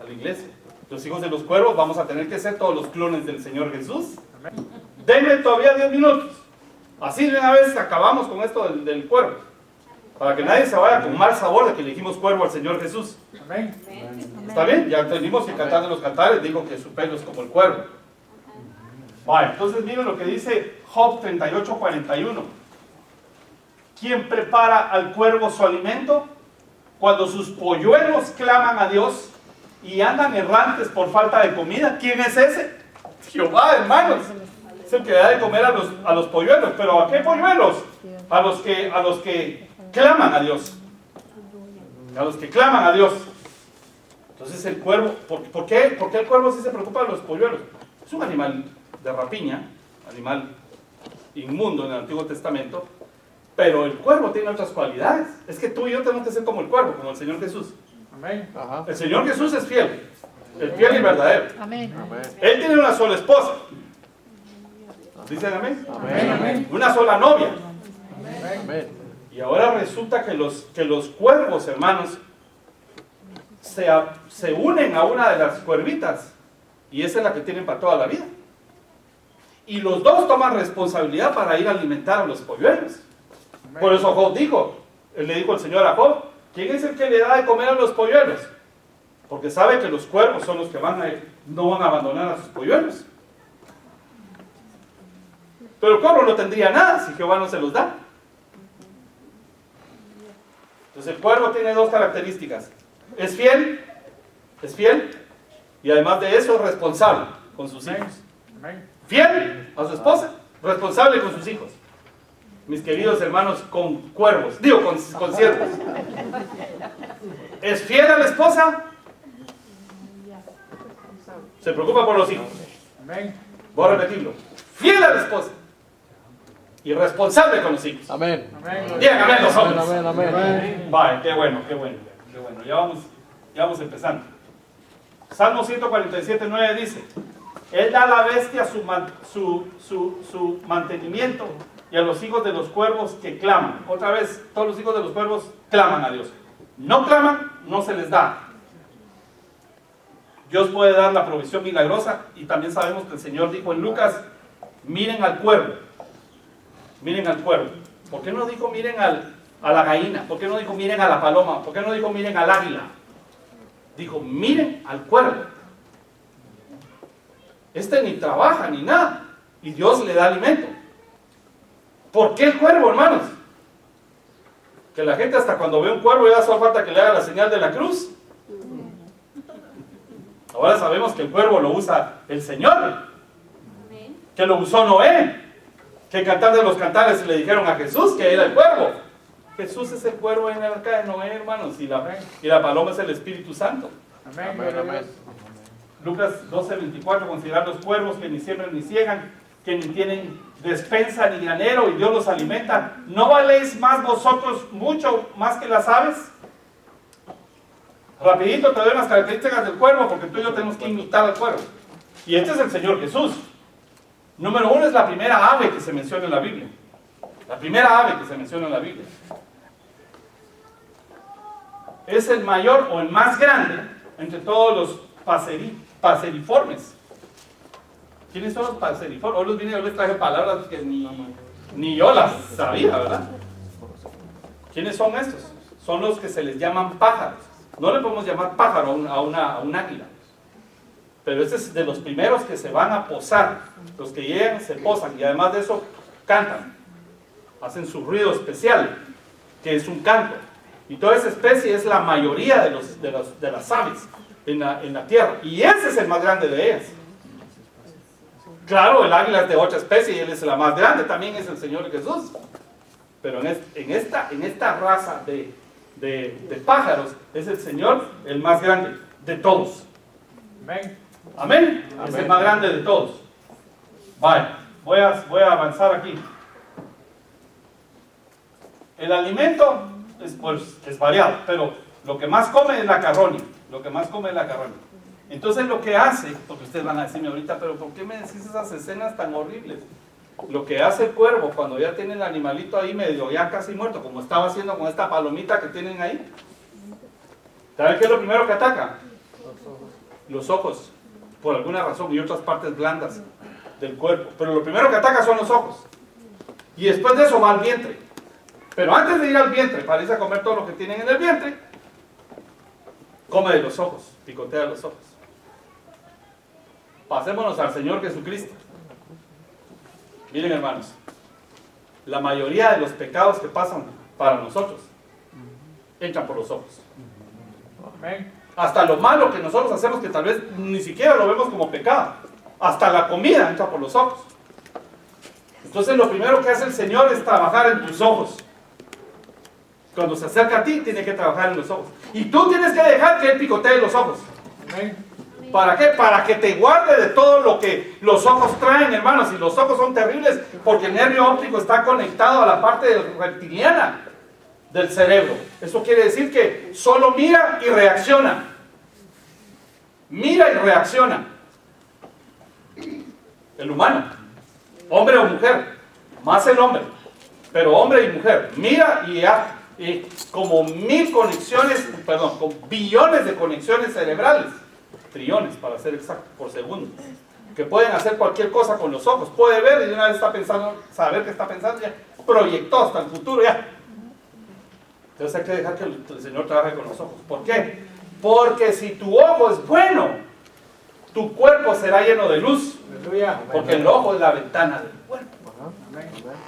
S1: a la iglesia. Los hijos de los cuervos vamos a tener que ser todos los clones del Señor Jesús. Denme todavía 10 minutos. Así de una vez acabamos con esto del cuervo. Para que nadie se vaya con mal sabor de que le dijimos cuervo al Señor Jesús.
S3: Amén.
S1: ¿Está bien? Ya entendimos que Cantar de los Cantares dijo que su pelo es como el cuervo. Vale, entonces miren lo que dice Job 38:41. ¿Quién prepara al cuervo su alimento? Cuando sus polluelos claman a Dios y andan errantes por falta de comida. ¿Quién es ese? Jehová, hermanos. Es el que da de comer a los polluelos. ¿Pero a qué polluelos? A los que claman a Dios. A los que claman a Dios. Entonces el cuervo, ¿por qué el cuervo sí se preocupa de los polluelos? Es un animal de rapiña, animal inmundo en el Antiguo Testamento, pero el cuervo tiene otras cualidades. Es que tú y yo tenemos que ser como el cuervo, como el Señor Jesús.
S3: Amén. Ajá.
S1: El Señor Jesús es fiel, el fiel y verdadero.
S2: Amén.
S3: Amén.
S1: Él tiene una sola esposa. ¿Dicen amén?
S3: Amén. Amén.
S1: Una sola novia.
S3: Amén.
S1: Y ahora resulta que los cuervos, hermanos, se unen a una de las cuervitas, y esa es la que tienen para toda la vida. Y los dos toman responsabilidad para ir a alimentar a los polluelos. Por eso Job dijo, él le dijo al Señor a Job, ¿quién es el que le da de comer a los polluelos? Porque sabe que los cuervos son los que no van a abandonar a sus polluelos. Pero el cuervo no tendría nada si Jehová no se los da. Entonces el cuervo tiene dos características. Es fiel, y además de eso es responsable con sus hijos. Fiel a su esposa, responsable con sus hijos. Mis queridos hermanos, con cuervos, con siervos. Es fiel a la esposa, se preocupa por los hijos. Voy a repetirlo. Fiel a la esposa y responsable con los hijos.
S3: Amén.
S1: Bien, amén los hombres.
S3: Amén, amén.
S1: Vale, qué bueno. Ya vamos empezando. Salmo 147:9 dice, Él da a la bestia su mantenimiento y a los hijos de los cuervos que claman. Otra vez, todos los hijos de los cuervos claman a Dios. No claman, no se les da. Dios puede dar la provisión milagrosa, y también sabemos que el Señor dijo en Lucas, miren al cuervo. Miren al cuervo. ¿Por qué no dijo miren a la gallina? ¿Por qué no dijo miren a la paloma? ¿Por qué no dijo miren al águila? Dijo miren al cuervo. Este ni trabaja ni nada, y Dios le da alimento. ¿Por qué el cuervo, hermanos? Que la gente hasta cuando ve un cuervo ya solo falta que le haga la señal de la cruz. Ahora sabemos que el cuervo lo usa el Señor, que lo usó Noé, que en Cantar de los Cantares le dijeron a Jesús que era el cuervo. Jesús es el cuervo en el arca de Noé, hermanos, y la paloma es el Espíritu Santo.
S3: Amén.
S1: Lucas 12:24, considerar los cuervos que ni siembran ni ciegan, que ni tienen despensa ni granero, y Dios los alimenta. ¿No valéis más vosotros mucho más que las aves? Rapidito te doy unas características del cuervo, porque tú y yo tenemos que imitar al cuervo. Y este es el Señor Jesús. Número 1, es la primera ave que se menciona en la Biblia. La primera ave que se menciona en la Biblia. Es el mayor o el más grande entre todos los paseriformes. ¿Quiénes son los paseriformes? Hoy les traje palabras que ni yo las sabía, ¿verdad? ¿Quiénes son estos? Son los que se les llaman pájaros. No le podemos llamar pájaro a un águila. Pero este es de los primeros que se van a posar. Los que llegan se posan y además de eso cantan. Hacen su ruido especial, que es un canto. Y toda esa especie es la mayoría de las aves en la tierra. Y ese es el más grande de ellas. Claro, el águila es de otra especie y él es la más grande, también es el Señor Jesús. Pero en esta raza de pájaros es el Señor el más grande de todos.
S3: Amén.
S1: Amén. Es el más grande de todos. Vale, voy a avanzar aquí. El alimento es variado, pero lo que más come es la carroña. Lo que más come es la carroña. Entonces lo que hace, porque ustedes van a decirme ahorita, pero ¿por qué me decís esas escenas tan horribles? Lo que hace el cuervo cuando ya tiene el animalito ahí medio ya casi muerto, como estaba haciendo con esta palomita que tienen ahí. ¿Saben qué es lo primero que ataca? Los ojos, por alguna razón, y otras partes blandas del cuerpo. Pero lo primero que ataca son los ojos. Y después de eso va al vientre. Pero antes de ir al vientre, para irse a comer todo lo que tienen en el vientre, come de los ojos, picotea de los ojos. Pasémonos al Señor Jesucristo. Miren, hermanos, la mayoría de los pecados que pasan para nosotros entran por los ojos.
S3: Amén.
S1: Hasta lo malo que nosotros hacemos, que tal vez ni siquiera lo vemos como pecado, hasta la comida entra por los ojos. Entonces lo primero que hace el Señor es trabajar en tus ojos. Cuando se acerca a ti, tiene que trabajar en los ojos. Y tú tienes que dejar que Él picotee los ojos.
S3: Amén.
S1: ¿Para qué? Para que te guarde de todo lo que los ojos traen, hermanos. Y los ojos son terribles porque el nervio óptico está conectado a la parte reptiliana del cerebro. Eso quiere decir que solo mira y reacciona. Mira y reacciona. El humano, hombre o mujer, más el hombre, pero hombre y mujer, mira y como con billones de conexiones cerebrales, trillones para ser exacto, por segundo, que pueden hacer cualquier cosa con los ojos. Puede ver y de una vez está pensando, saber qué está pensando, ya proyectó hasta el futuro ya. Entonces hay que dejar que el Señor trabaje con los ojos. ¿Por qué? Porque si tu ojo es bueno, tu cuerpo será lleno de luz.
S3: Aleluya.
S1: Porque el ojo es la ventana del cuerpo.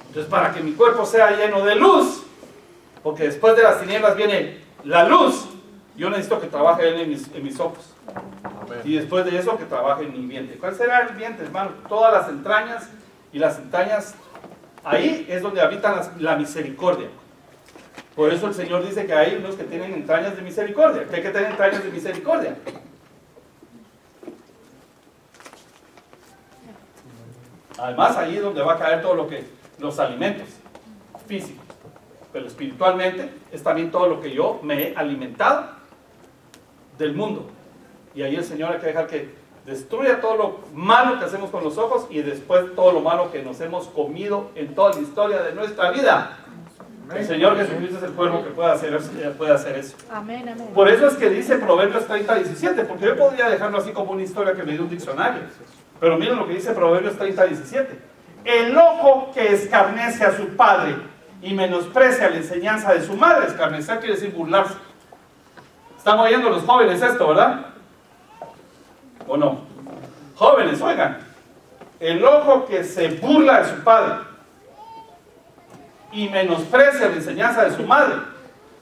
S1: Entonces, para que mi cuerpo sea lleno de luz, porque después de las tinieblas viene la luz, yo necesito que trabaje Él en mis ojos.
S3: Amén.
S1: Y después de eso, que trabaje en mi vientre. ¿Cuál será el vientre, hermano? Todas las entrañas, y las entrañas, ahí es donde habita la misericordia. Por eso el Señor dice que hay unos que tienen entrañas de misericordia, que hay que tener entrañas de misericordia. Además, ahí es donde va a caer todo los alimentos físicos. Pero espiritualmente es también todo lo que yo me he alimentado del mundo. Y ahí el Señor hay que dejar que destruya todo lo malo que hacemos con los ojos y después todo lo malo que nos hemos comido en toda la historia de nuestra vida. El Señor Jesucristo es el cuervo que puede hacer eso.
S2: Amén, amén.
S1: Por eso es que dice Proverbios 30:17, porque yo podría dejarlo así como una historia que me dio un diccionario. Pero miren lo que dice Proverbios 30:17. El ojo que escarnece a su padre y menosprecia la enseñanza de su madre. Escarnecer quiere decir burlarse. Están oyendo los jóvenes esto, ¿verdad? ¿O no? Jóvenes, oigan. El ojo que se burla de su padre y menosprecia la enseñanza de su madre,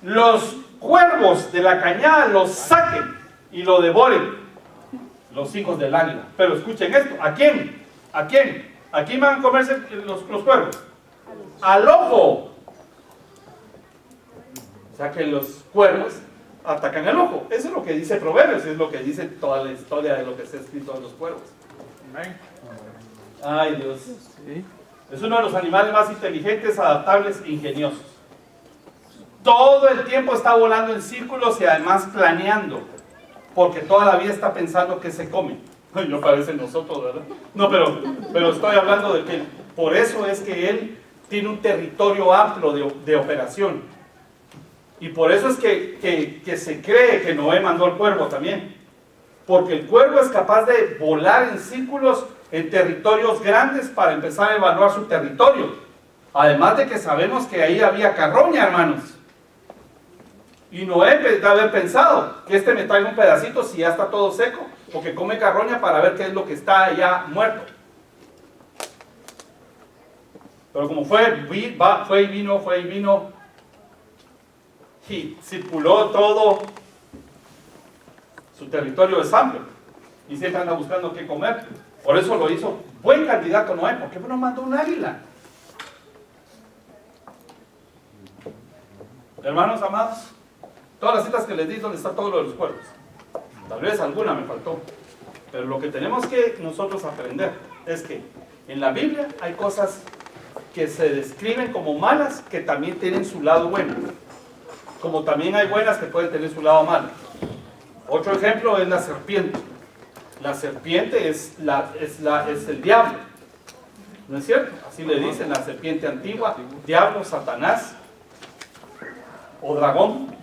S1: los cuervos de la cañada los saquen y lo devoren los hijos del águila. Pero escuchen esto, ¿a quién? ¿A quién? ¿A quién van a comerse los cuervos? Al ojo. O sea que los cuervos atacan el ojo. Eso es lo que dice Proverbios, es lo que dice toda la historia de lo que está escrito de los cuervos.
S3: Amén.
S1: Ay, Dios.
S3: Sí.
S1: Es uno de los animales más inteligentes, adaptables e ingeniosos. Todo el tiempo está volando en círculos y además planeando, porque toda la vida está pensando que se come. Ay, no parece nosotros, ¿verdad? No, pero estoy hablando de que por eso es que él tiene un territorio amplio de operación. Y por eso es que se cree que Noé mandó al cuervo también. Porque el cuervo es capaz de volar en círculos en territorios grandes para empezar a evaluar su territorio. Además de que sabemos que ahí había carroña, hermanos. Y Noé debe haber pensado que me traiga un pedacito si ya está todo seco, porque come carroña para ver qué es lo que está ya muerto. Pero como fue y vino, y circuló todo su territorio es amplio y siempre anda buscando qué comer. Por eso lo hizo buen candidato Noé. ¿Por qué no mandó un águila? Hermanos amados, todas las citas que les di, donde está todo lo de los cuervos. Tal vez alguna me faltó. Pero lo que tenemos que nosotros aprender es que en la Biblia hay cosas que se describen como malas que también tienen su lado bueno. Como también hay buenas que pueden tener su lado malo. Otro ejemplo es la serpiente. La serpiente es el diablo. ¿No es cierto? Así le dicen, la serpiente antigua, diablo, Satanás o dragón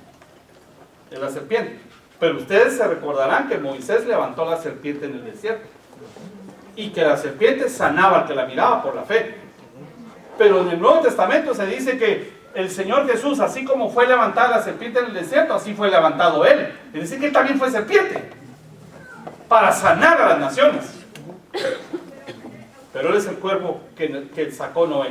S1: de la serpiente. Pero ustedes se recordarán que Moisés levantó la serpiente en el desierto y que la serpiente sanaba al que la miraba por la fe. Pero en el Nuevo Testamento se dice que el Señor Jesús, así como fue levantada la serpiente en el desierto, así fue levantado Él. Es decir, que Él también fue serpiente para sanar a las naciones. Pero Él es el cuervo que sacó Noé.